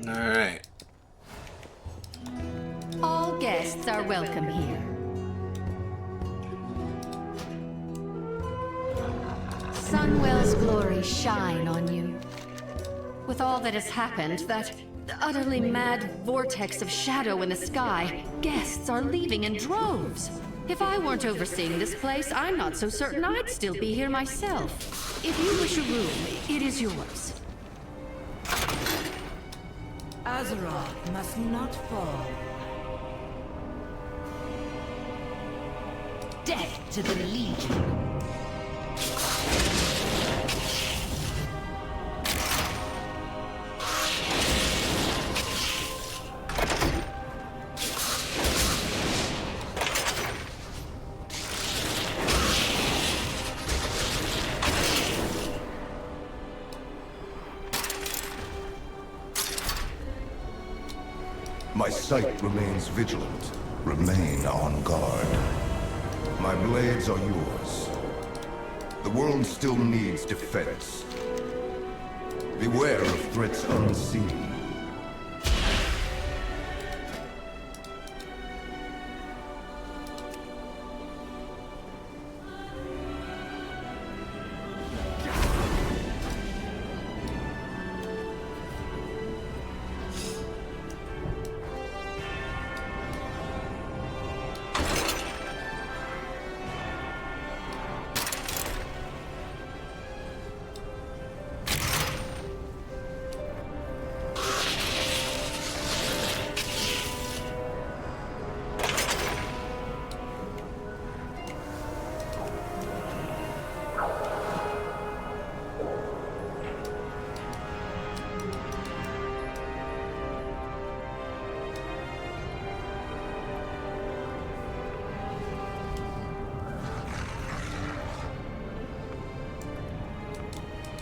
Speaker 1: Alright.
Speaker 8: All guests are welcome here. Sunwell's glory shine on you. With all that has happened, that utterly mad vortex of shadow in the sky, guests are leaving in droves. If I weren't overseeing this place, I'm not so certain I'd still be here myself. If you wish a room, it is yours.
Speaker 9: Azeroth must not fall.
Speaker 10: Death to the Legion.
Speaker 5: My sight remains vigilant. Remain on guard. My blades are yours. The world still needs defense. Beware of threats unseen.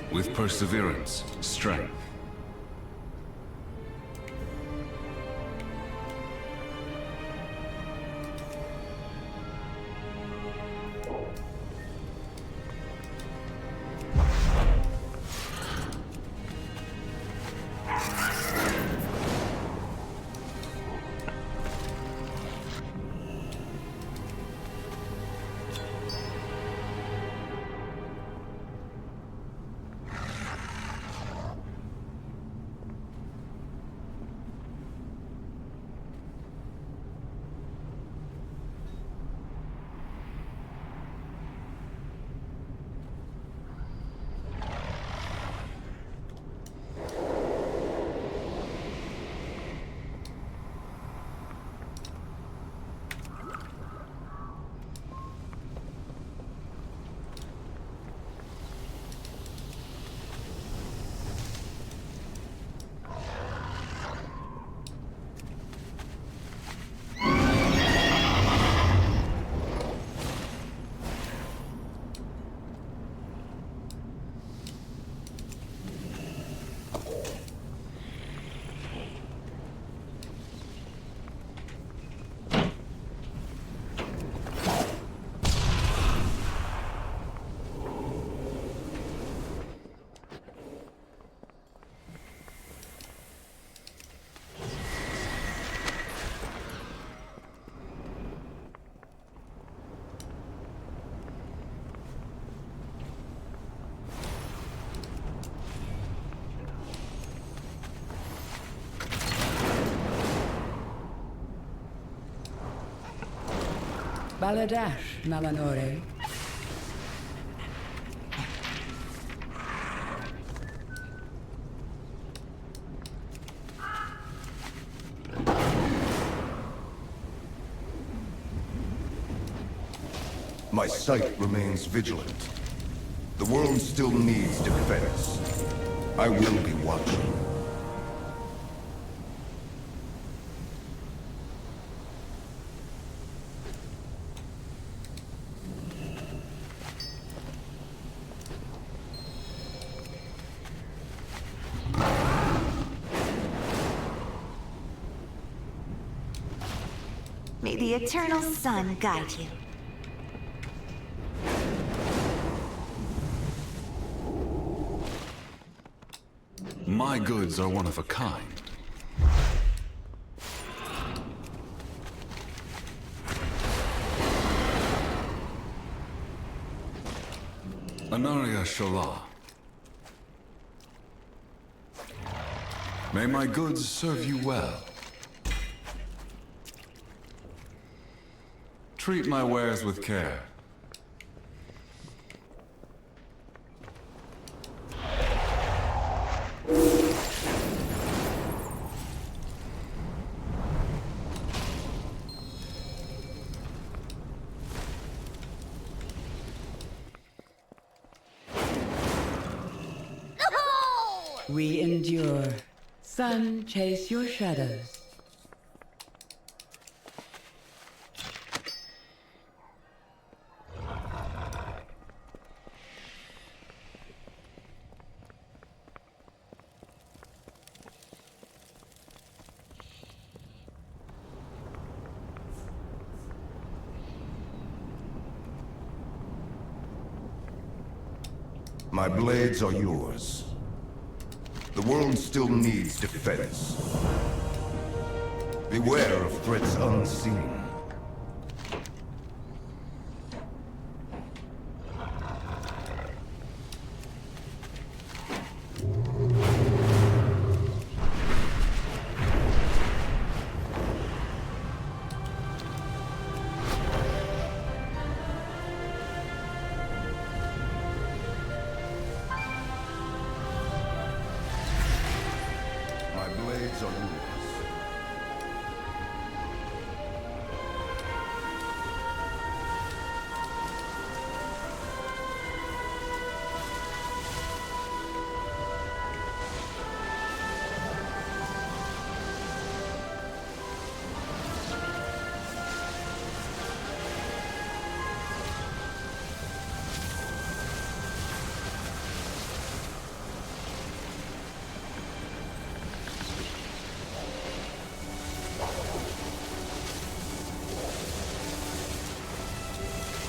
Speaker 12: With perseverance, strength.
Speaker 13: Baladash, Malanore.
Speaker 14: My sight remains vigilant. The world still needs defense. I will be watching.
Speaker 15: May the eternal sun guide you.
Speaker 12: My goods are one of a kind. Anaria Sholah. May my goods serve you well. Treat my wares with care.
Speaker 13: We endure. Sun, chase your shadows.
Speaker 14: My blades are yours. The world still needs defense. Beware of threats unseen. My blades are yours.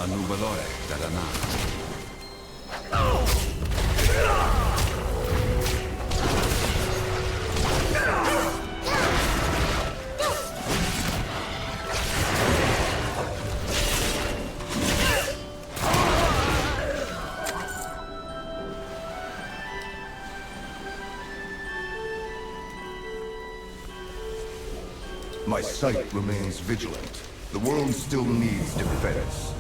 Speaker 12: Anubalore dalla nave.
Speaker 14: My sight remains vigilant. The world still needs defense.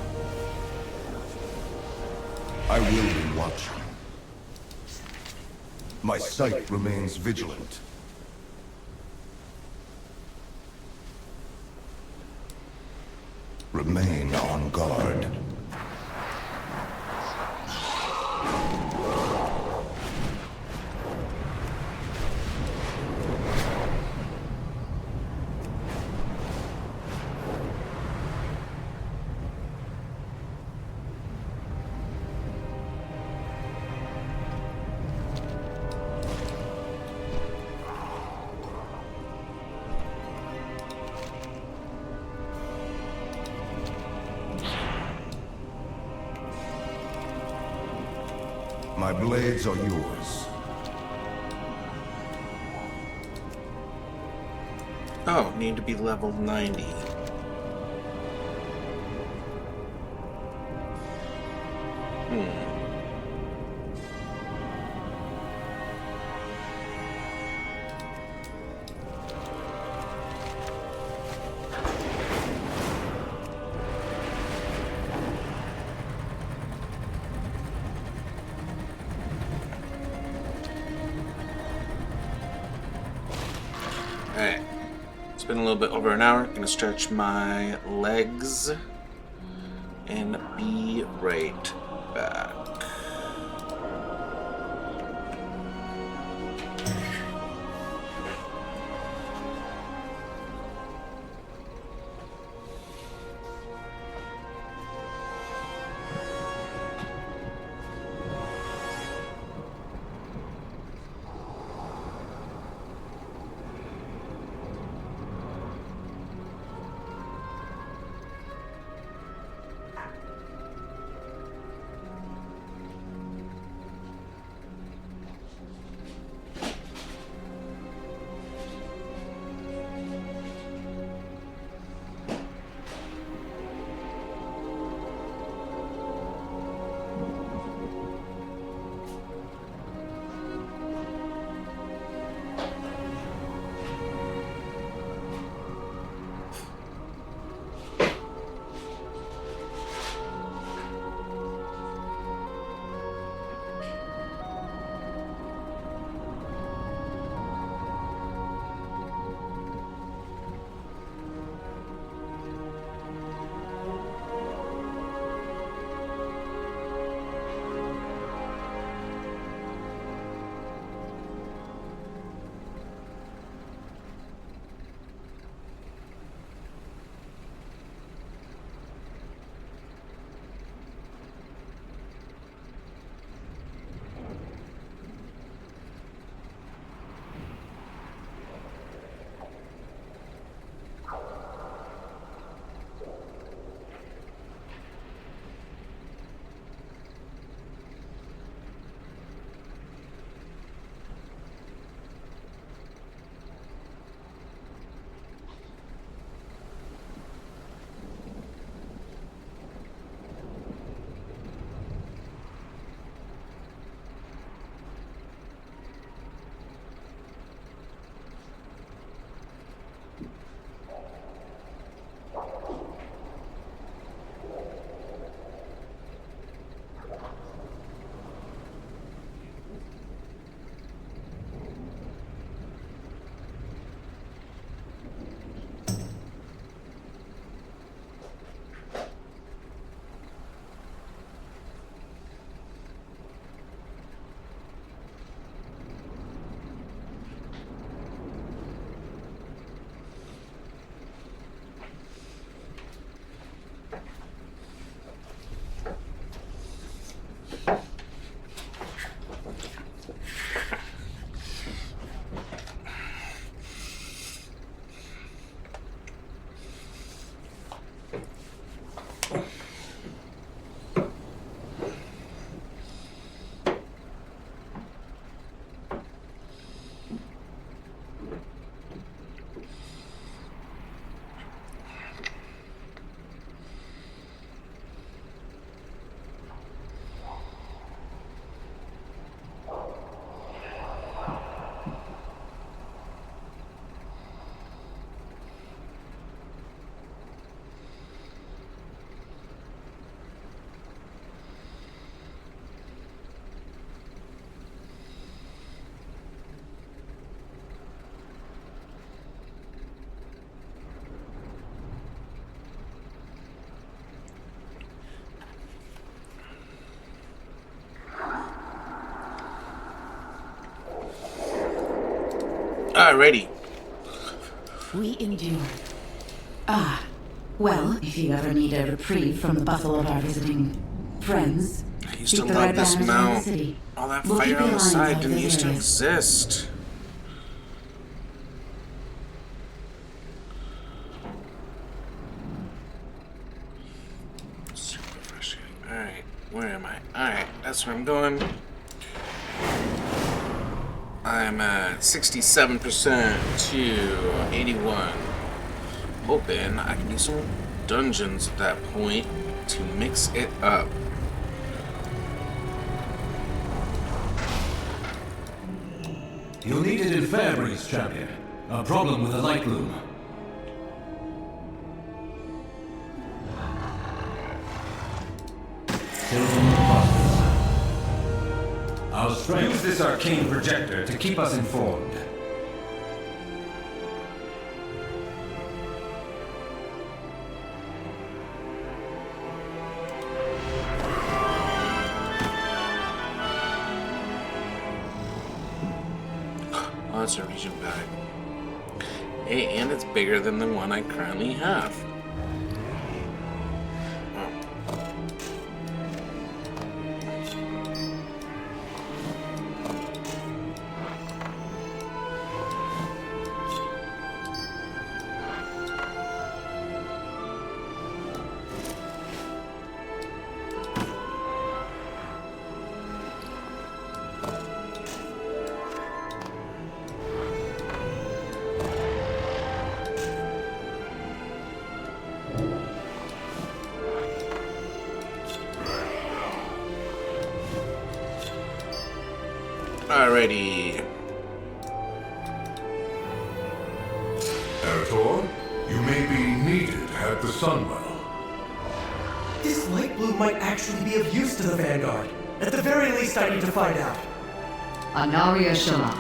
Speaker 14: I will be watching. My sight remains vigilant. Remain on guard. My blades are yours.
Speaker 1: Oh, need to be level 90. been a little bit over an hour. Gonna stretch my legs and be right back. Alrighty.
Speaker 9: We endure. Ah, well, if you ever need a reprieve from the bustle of our visiting friends,
Speaker 1: I used to love this mount. All that fire on the side didn't used to exist. Super frustrating. Alright, where am I? Alright, that's where I'm going. I'm at 67% to 81. Hoping I can do some dungeons at that point to mix it up.
Speaker 3: You'll need it in Fairbreeze, champion. A problem with the light loom. Our strength.
Speaker 7: Use this arcane projector to keep us informed.
Speaker 1: it's a region bag. Hey, and it's bigger than the one I currently have. Alrighty.
Speaker 14: Erator, you may be needed at the Sunwell.
Speaker 16: This light bloom might actually be of use to the Vanguard. At the very least, I need to find out.
Speaker 17: Anaria Shala.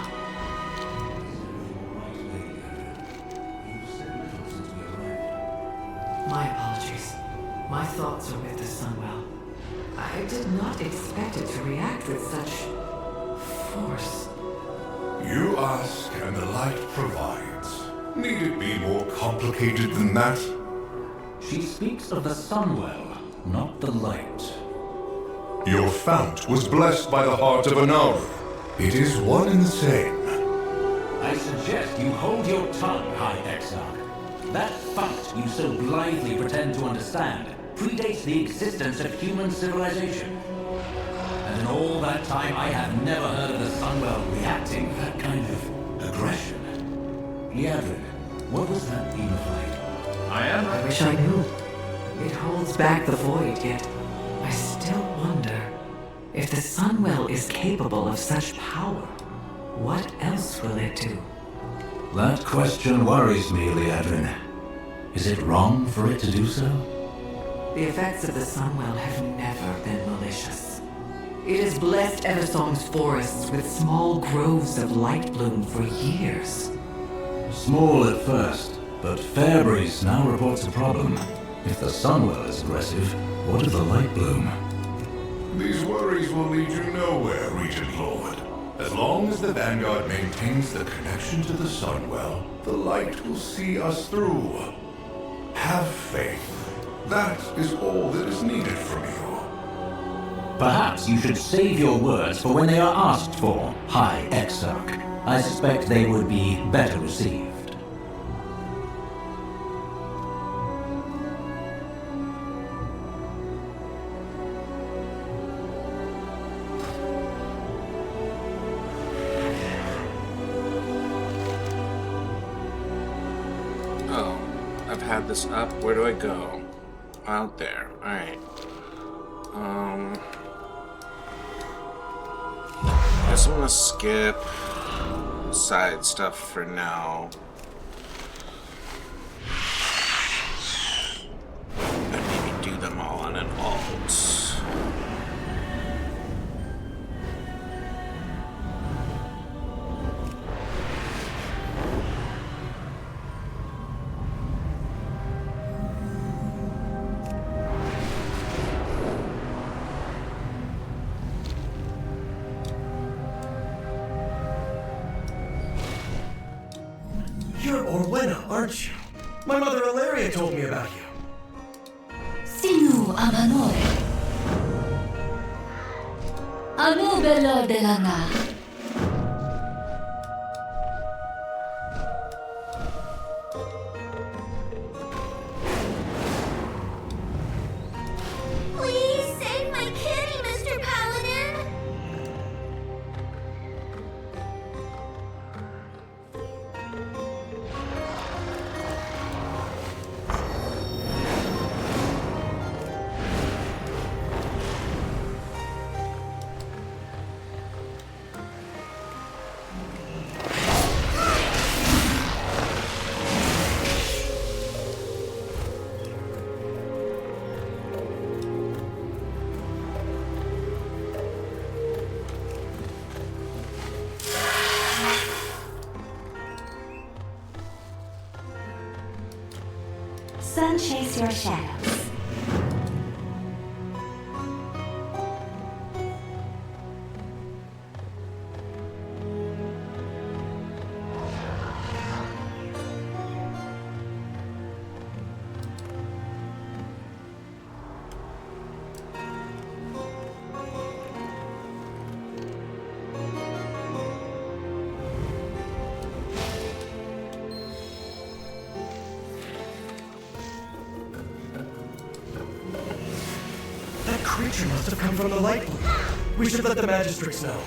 Speaker 2: My apologies. My thoughts are with the Sunwell. I did not expect it to react with such force.
Speaker 14: You ask, and the light provides. Need it be more complicated than that?
Speaker 3: She speaks of the Sunwell, not the light.
Speaker 14: Your fount was blessed by the heart of Anaru. It is one and the same.
Speaker 3: I suggest you hold your tongue, High Exarch. That fount you so blithely pretend to understand predates the existence of human civilization. And in all that time, I have never heard of the Sunwell reacting with that kind of aggression. Liadrin, what was that beam of light?
Speaker 2: I wish I knew. It holds back the void, yet I still wonder if the Sunwell is capable of such power. What else will it do?
Speaker 3: That question worries me, Liadrin. Is it wrong for it to do so?
Speaker 2: The effects of the Sunwell have never been malicious. It has blessed Eversong's forests with small groves of light bloom for years.
Speaker 3: Small at first, but Fairbreeze now reports a problem. If the Sunwell is aggressive, what of the light bloom?
Speaker 14: These worries will lead you nowhere, Regent Lord. As long as the Vanguard maintains the connection to the Sunwell, the light will see us through. Have faith. That is all that is needed from you.
Speaker 3: Perhaps you should save your words for when they are asked for, High Exarch. I suspect they would be better received.
Speaker 1: Oh, I've had this up. Where do I go? Out there. Alright. Guess I'm gonna skip side stuff for now. And maybe do them all on an alt.
Speaker 16: You're Orwena, aren't you? My mother Ilaria told me about you.
Speaker 18: Sinu amanore. Anu bello de la nga.
Speaker 15: Please save my kitty, Mr. Paladin! Sun chase your shadows.
Speaker 16: creature must have come from the light blue. We should let the magistrates know.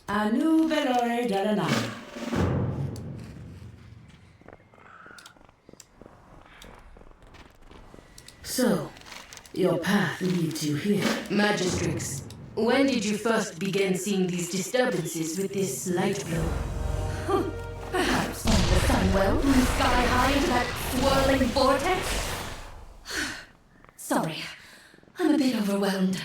Speaker 13: Anu velore dalana.
Speaker 19: So, your path leads you here. Magistrix, when did you first begin seeing these disturbances with this light blue?
Speaker 8: Perhaps on the Sunwell, sky high into that swirling vortex? Sorry, I'm a bit overwhelmed.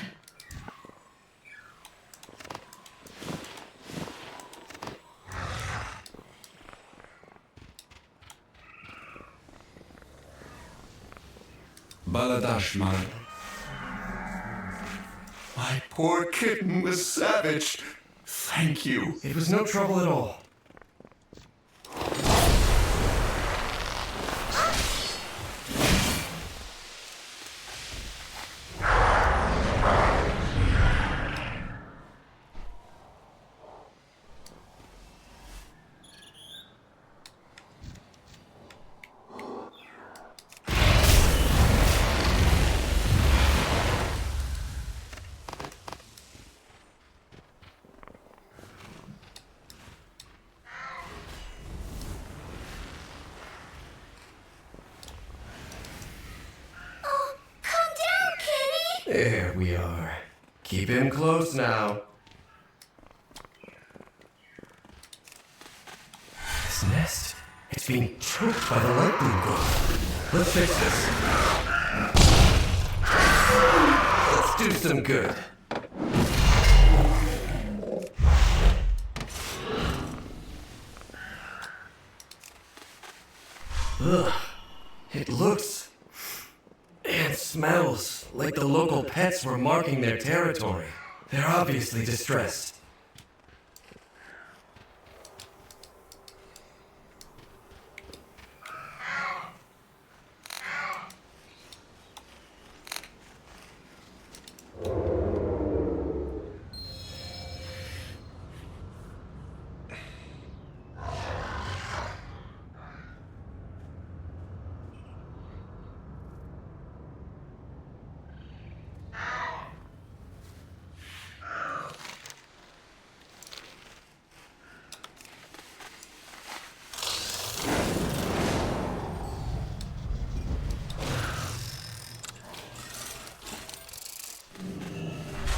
Speaker 12: Baladashman.
Speaker 14: My poor kitten was savaged. Thank you.
Speaker 16: It was no trouble at all. There we are. Keep him close now. This nest, it's being choked by the light bloom growth. Let's fix this. Let's do some good. Ugh. It looks and smells like the local pets were marking their territory. They're obviously distressed.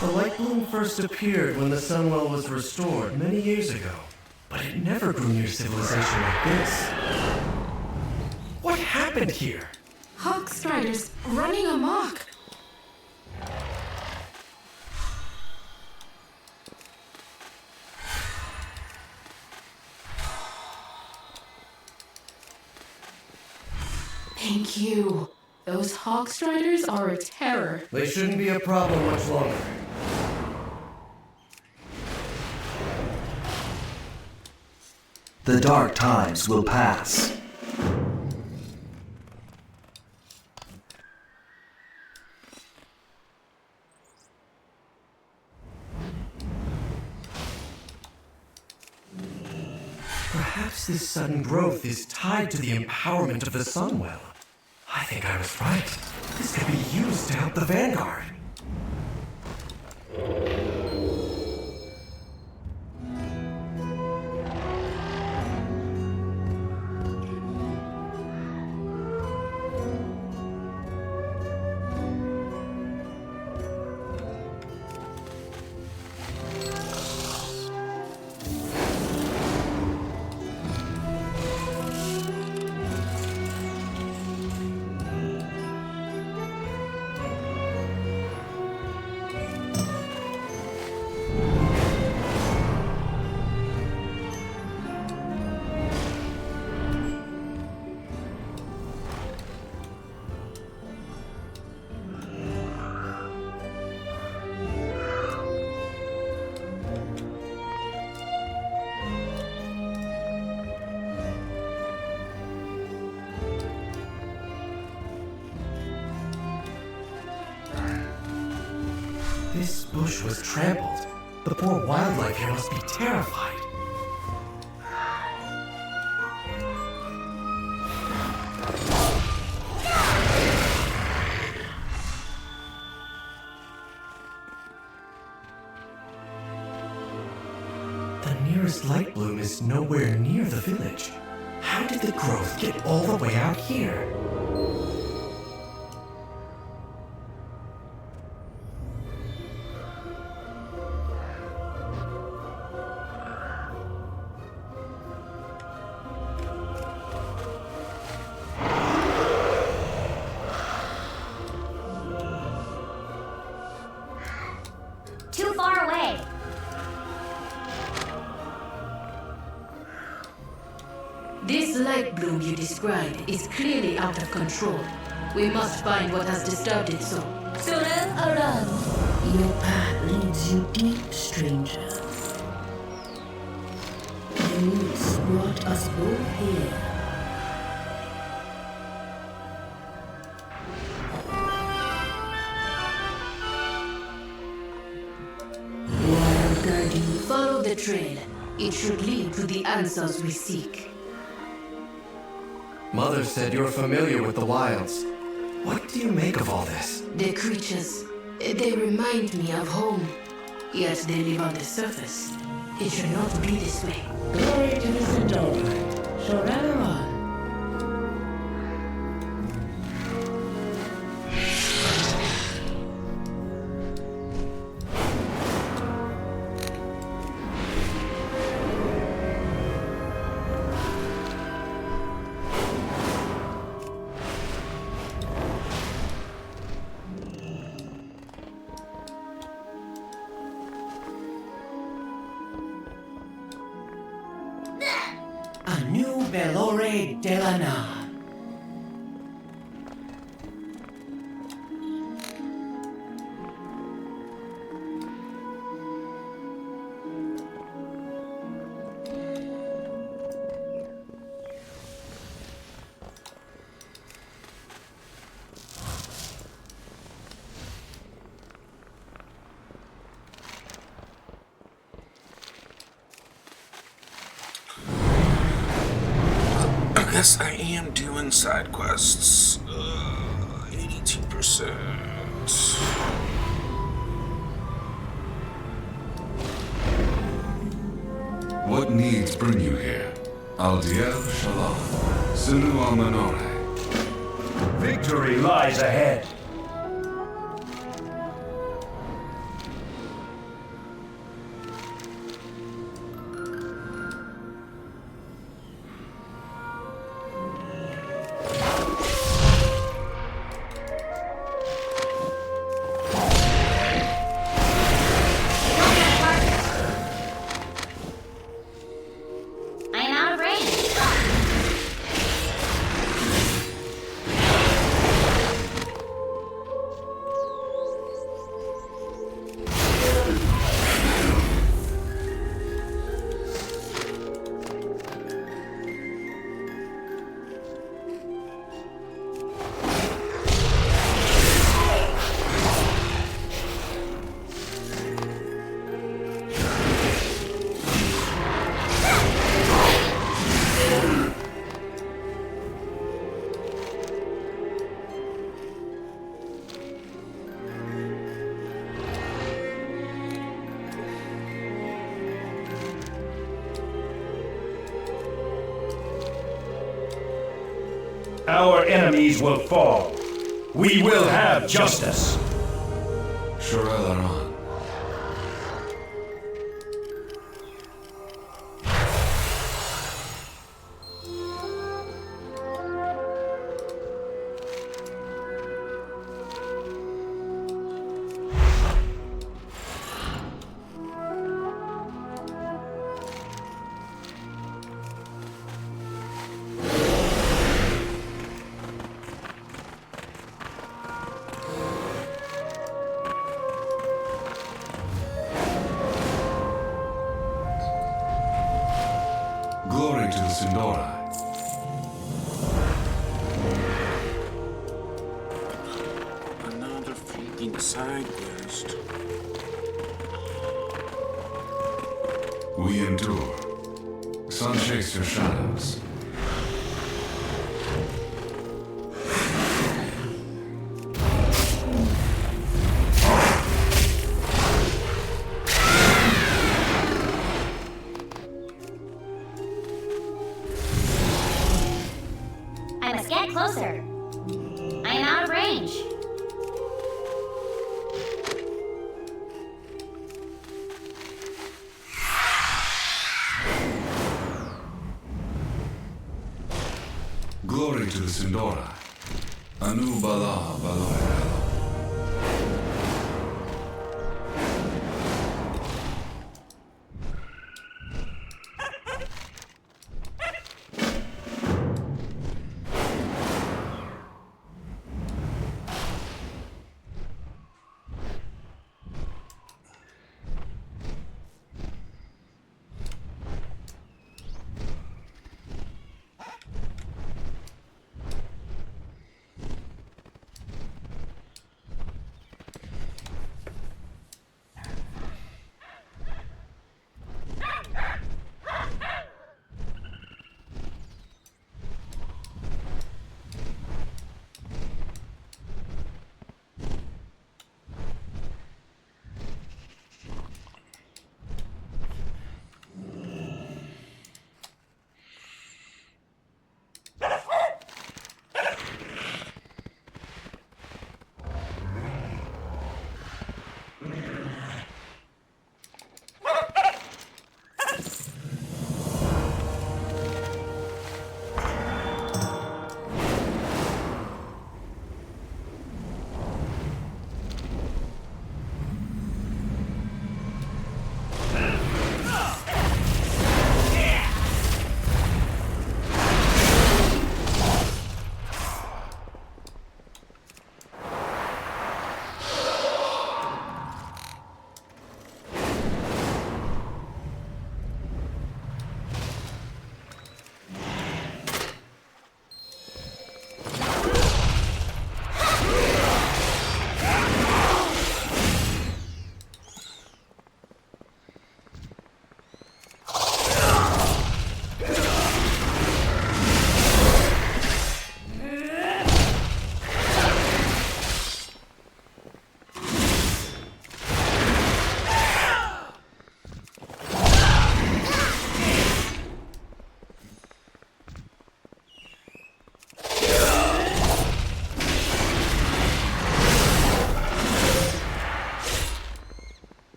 Speaker 16: The light bloom first appeared when the Sunwell was restored many years ago, but it never grew near civilization like this. What happened here?
Speaker 19: Hawkstriders running amok. Thank you. Those Hawkstriders are a terror.
Speaker 16: They shouldn't be a problem much longer.
Speaker 20: The dark times will pass.
Speaker 16: Perhaps this sudden growth is tied to the empowerment of the Sunwell. I think I was right. This could be used to help the Vanguard. This bush was trampled. The poor wildlife here must be terrified. The nearest light bloom is nowhere near the village. How did the growth get all the way out here?
Speaker 15: Too far away.
Speaker 19: This light bloom you describe is clearly out of control. We must find what has disturbed it so.
Speaker 18: Suren Aran.
Speaker 10: Your path leads you deep, stranger. Your roots brought us both here.
Speaker 19: I'll guide you. Follow the trail. It should lead to the answers we seek.
Speaker 16: Mother said you're familiar with the wilds. What do you make of all this?
Speaker 19: The creatures, they remind me of home. Yet they live on the surface. It should not be this way.
Speaker 13: Glory to the Centauri. Shoranaran. Anu Belore Delana.
Speaker 1: I guess I am doing side quests. 82%.
Speaker 12: What needs bring you here? Aldiel Shalom. Sinu Amanore.
Speaker 21: Victory lies ahead.
Speaker 15: I am out of range.
Speaker 21: our enemies will fall. We will have justice.
Speaker 12: Shorel Aran. Glory to the Sindora.
Speaker 1: Another freaking side quest.
Speaker 12: We endure. Sun chase your shadows.
Speaker 15: I must get closer. I am out of range.
Speaker 12: Glory to the Sindora. Anu Bala Baloy.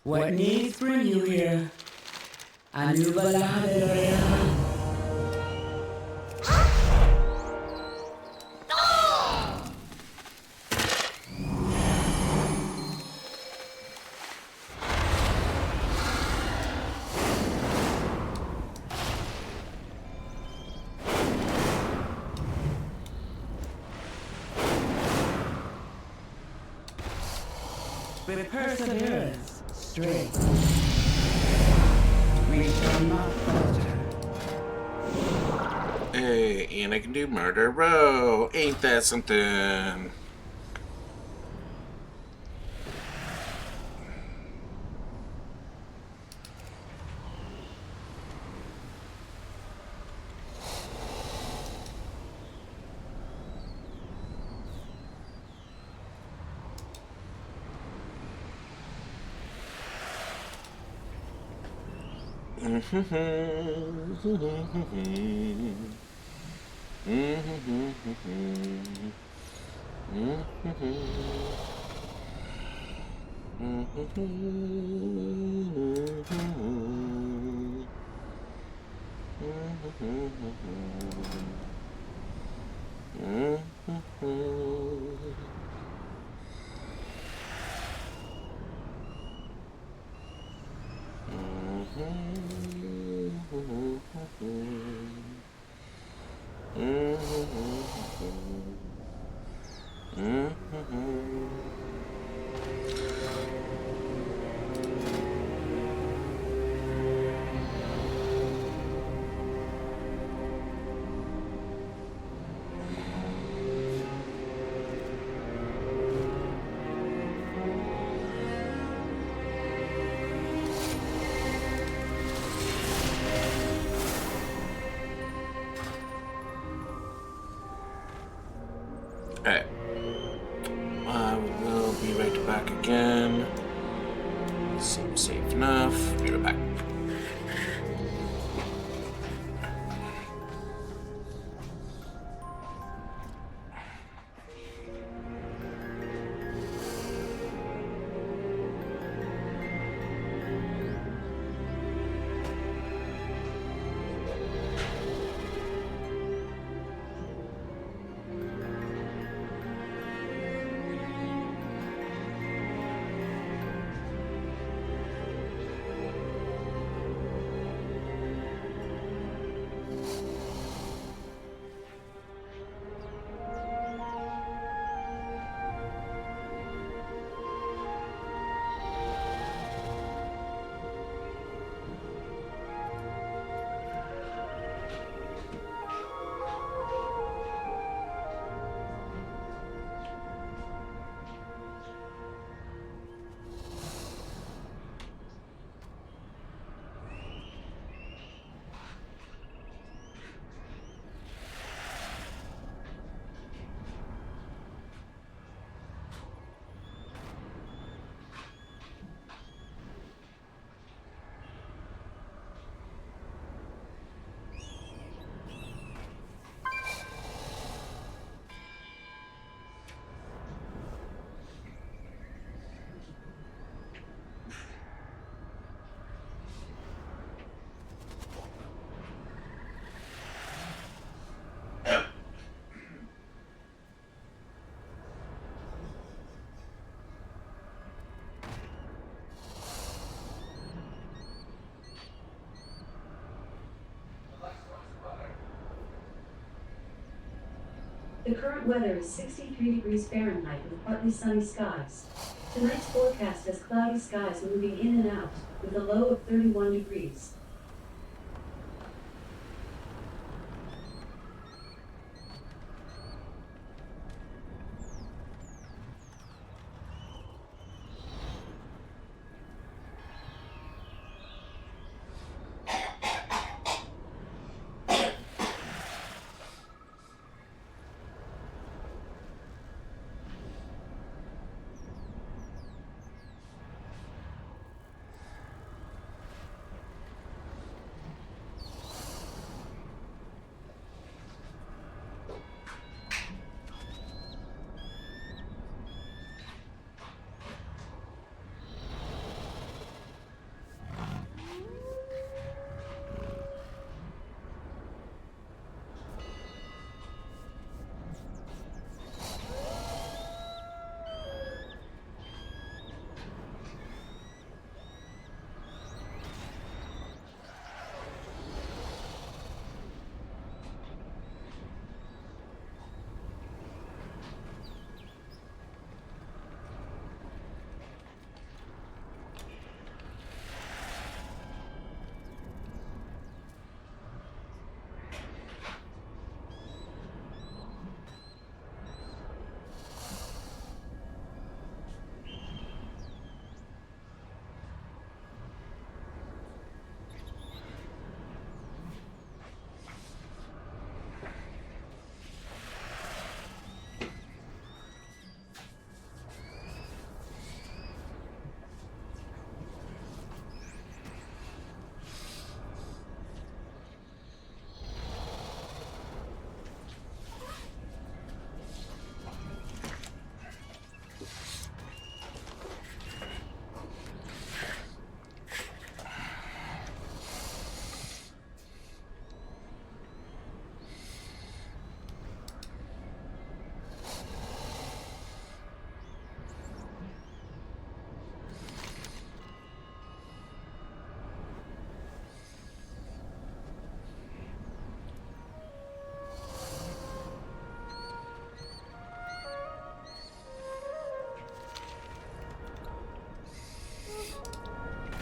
Speaker 13: What needs bring you here? Anubala. With perseverance, strength, we shall not falter.
Speaker 1: Hey, and I can do murder row. Ain't that something? Alright. We'll be right back again. Seems safe enough. Be right back.
Speaker 4: The current weather is 63 degrees Fahrenheit with partly sunny skies. Tonight's forecast has cloudy skies moving in and out, with a low of 31 degrees.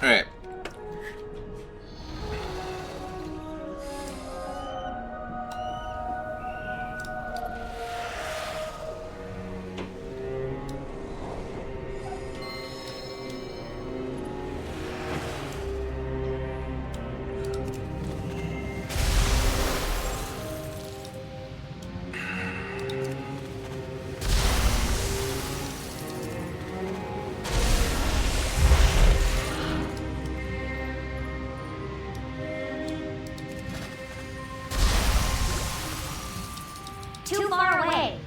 Speaker 1: All right.
Speaker 15: Too far away.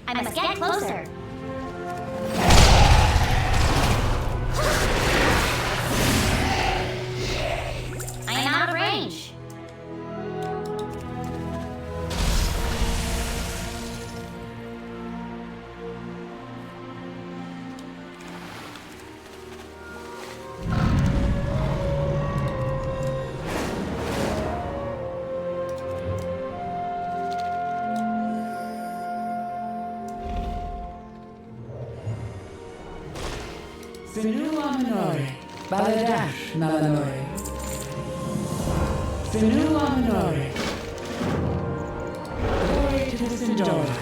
Speaker 15: I must get closer. I am out of range.
Speaker 13: Senua Minore, Baladash Malanore. Senua Minore. Glory to the Sindora.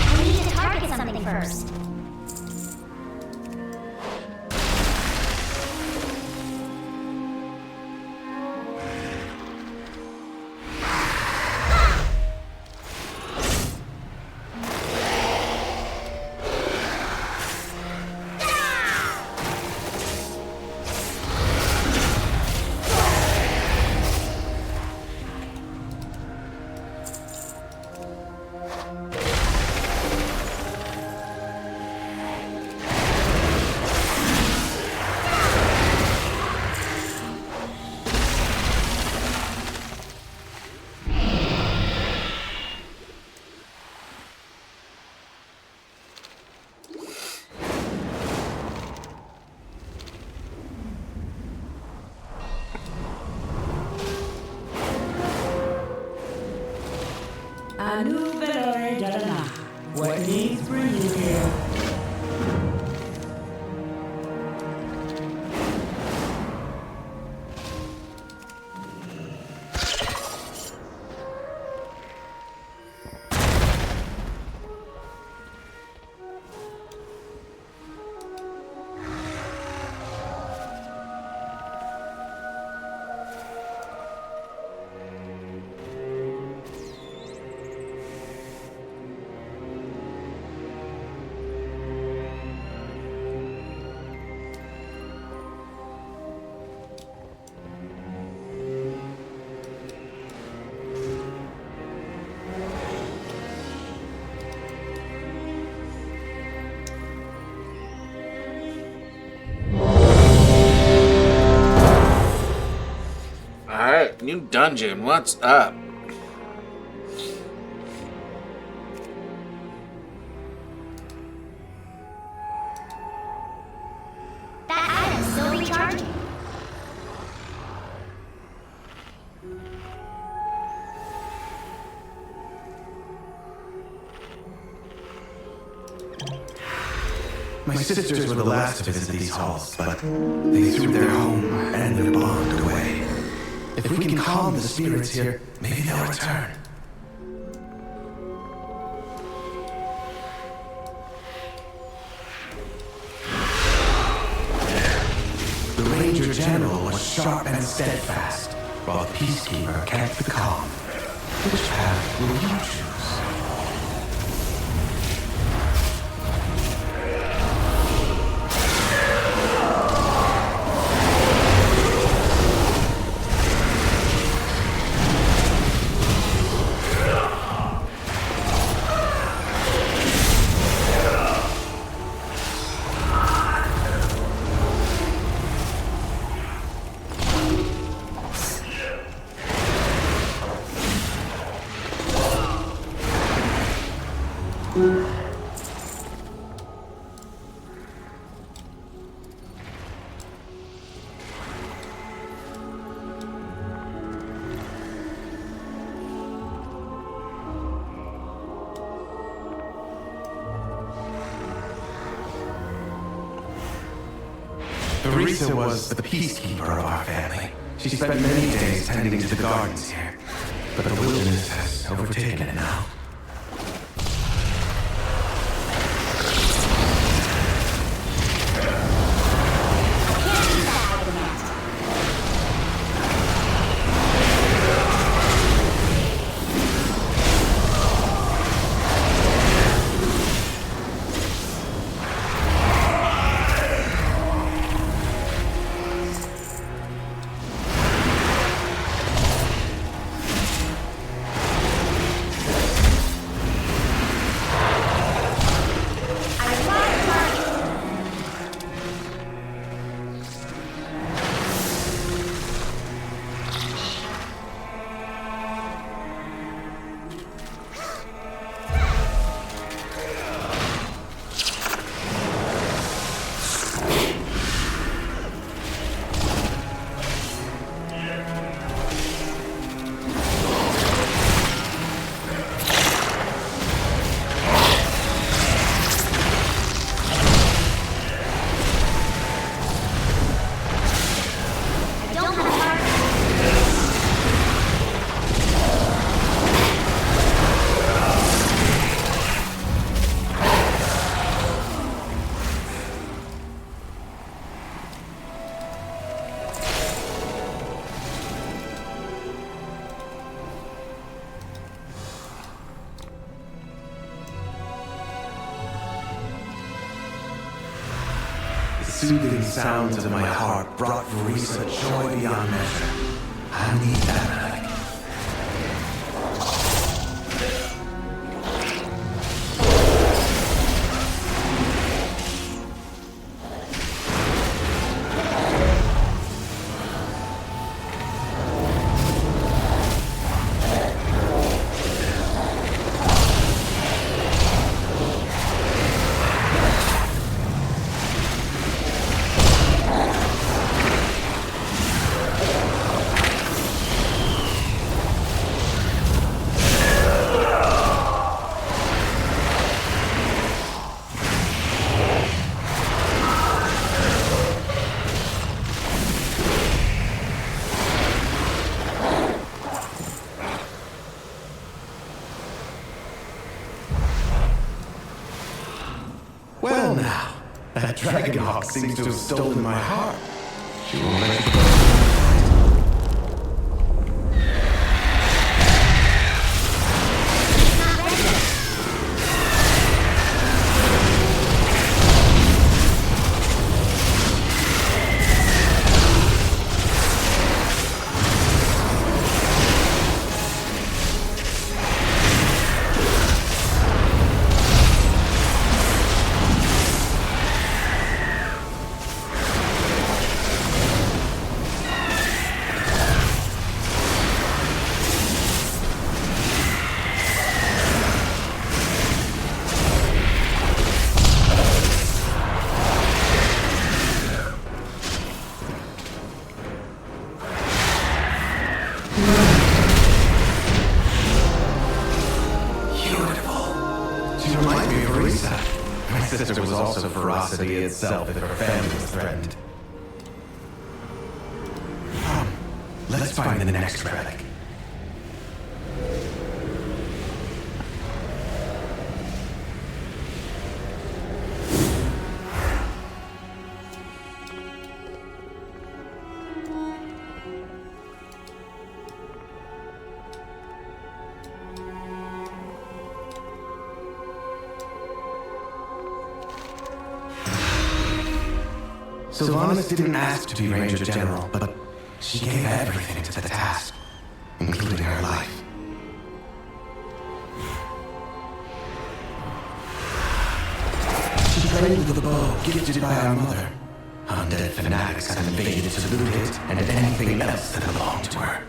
Speaker 15: I need to target something first.
Speaker 13: Anu Velore Dalana. What needs bring you here?
Speaker 1: Alright, new dungeon. What's up?
Speaker 15: That item's still recharging.
Speaker 16: My sisters were the last to visit these halls, but they threw their home and their bond away. If we can calm the spirits here, maybe they'll return. The Ranger General was sharp and steadfast, while the Peacekeeper kept the calm. Which path will you choose? Teresa was the peacekeeper of our family. She spent many days tending to the gardens here, but the wilderness has overtaken it now. The soothing sounds of my heart brought Verisa joy beyond measure. I need that relic. Well now, that Dragonhawk seems to have stolen my heart. She won't let you go. Beautiful. She reminds me of Risa. My sister was also ferocity itself if her family was threatened. Come, let's find the next relic. Sylvanas didn't ask to be Ranger General, but she gave everything to the task, including her life. She played with the bow gifted by our mother. Undead fanatics had invaded to loot it and anything else that belonged to her.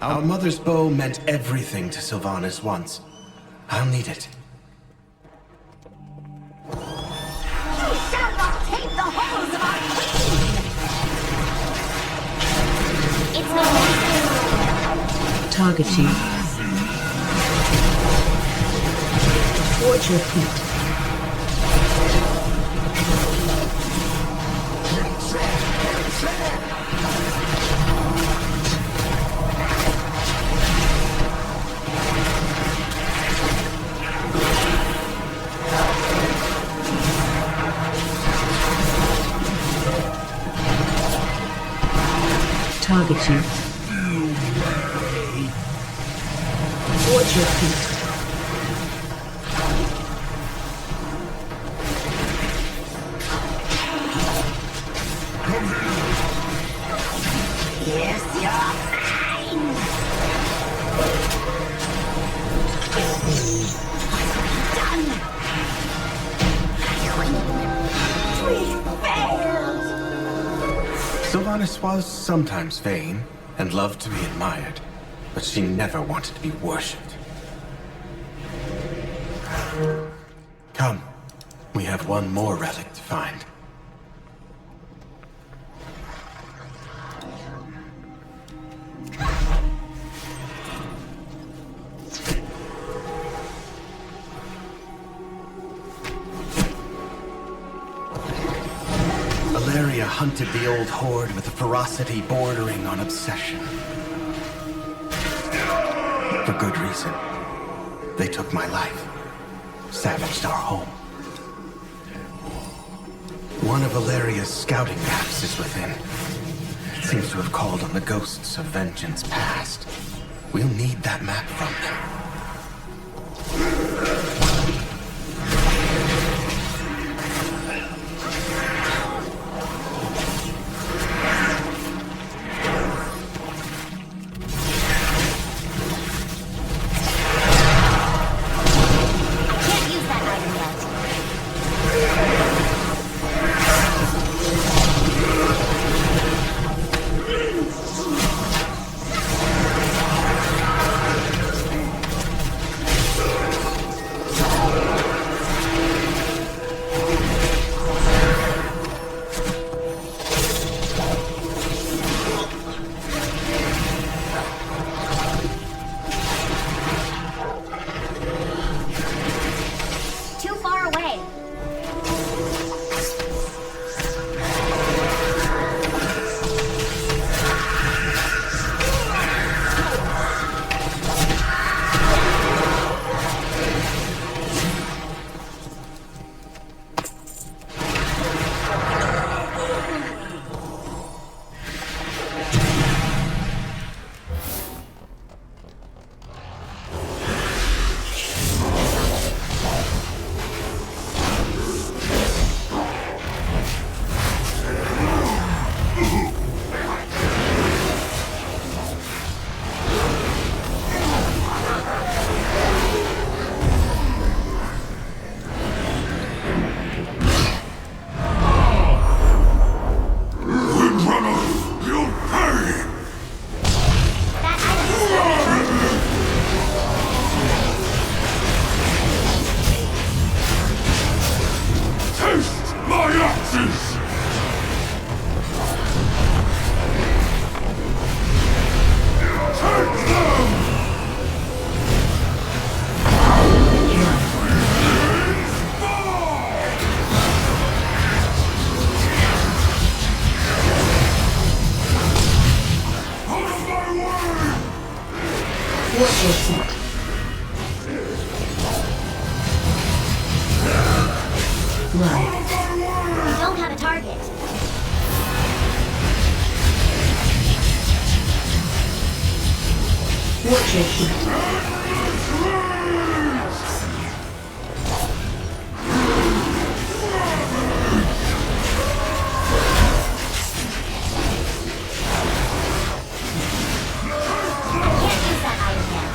Speaker 16: Our mother's bow meant everything to Sylvanas once. I'll need it.
Speaker 15: You shall not take the halls of our queen! It's no
Speaker 2: Targeting. Watch your feet. Target you. Watch your feet.
Speaker 15: Yes, you're mine! Done! We failed!
Speaker 16: Sylvanas was sometimes vain and loved to be admired, but she never wanted to be worshipped. Come, we have one more relic to find. Valeria hunted the old horde with a ferocity bordering on obsession. For good reason. They took my life, savaged our home. One of Valeria's scouting maps is within. It seems to have called on the ghosts of vengeance past. We'll need that map from them.
Speaker 15: We don't have a target. Can't use that item yet.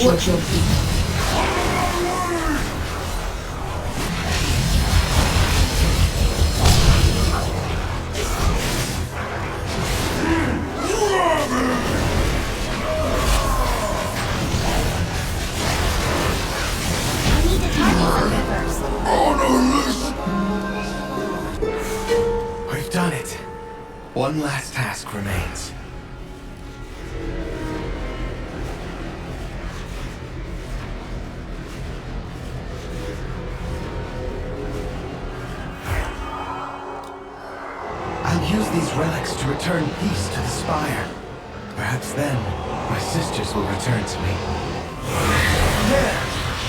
Speaker 19: Watch your feet.
Speaker 15: I need to target something first.
Speaker 16: We've done it. One last task remains. I'll use these relics to return peace to the Spire. Perhaps then, my sisters will return to me. There!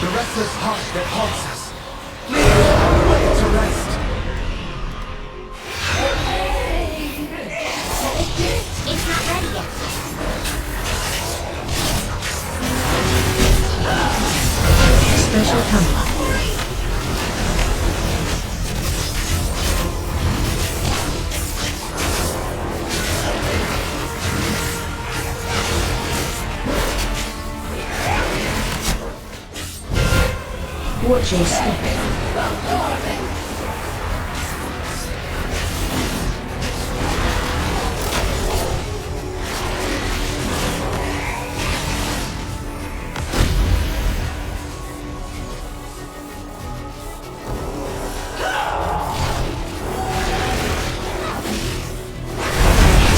Speaker 16: The restless heart that haunts us. Please, lay it to rest.
Speaker 15: It's not ready yet.
Speaker 2: Special coming. Watch your step.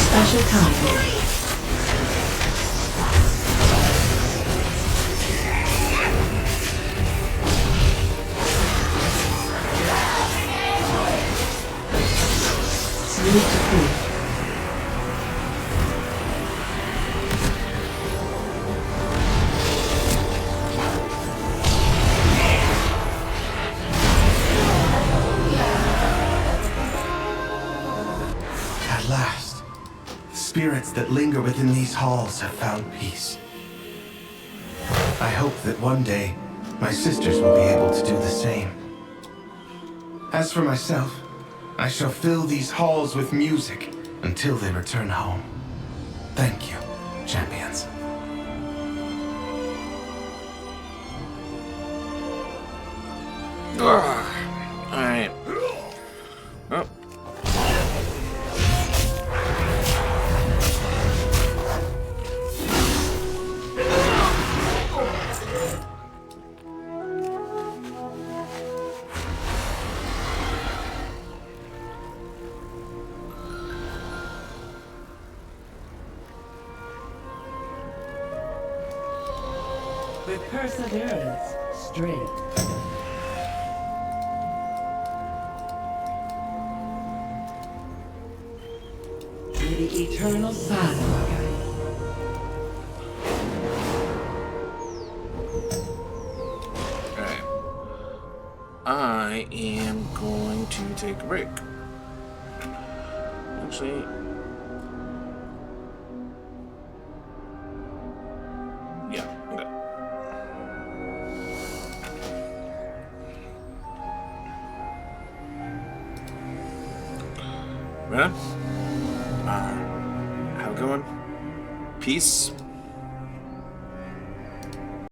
Speaker 2: Special coming.
Speaker 16: At last, the spirits that linger within these halls have found peace. I hope that one day, my sisters will be able to do the same. As for myself, I shall fill these halls with music until they return home. Thank you, champions.
Speaker 1: Alright. Oh.
Speaker 13: With perseverance, strength. May the eternal silence guide.
Speaker 1: Alright. I am going to take a break. Actually, yeah, okay. Ready? Have a good one. Peace.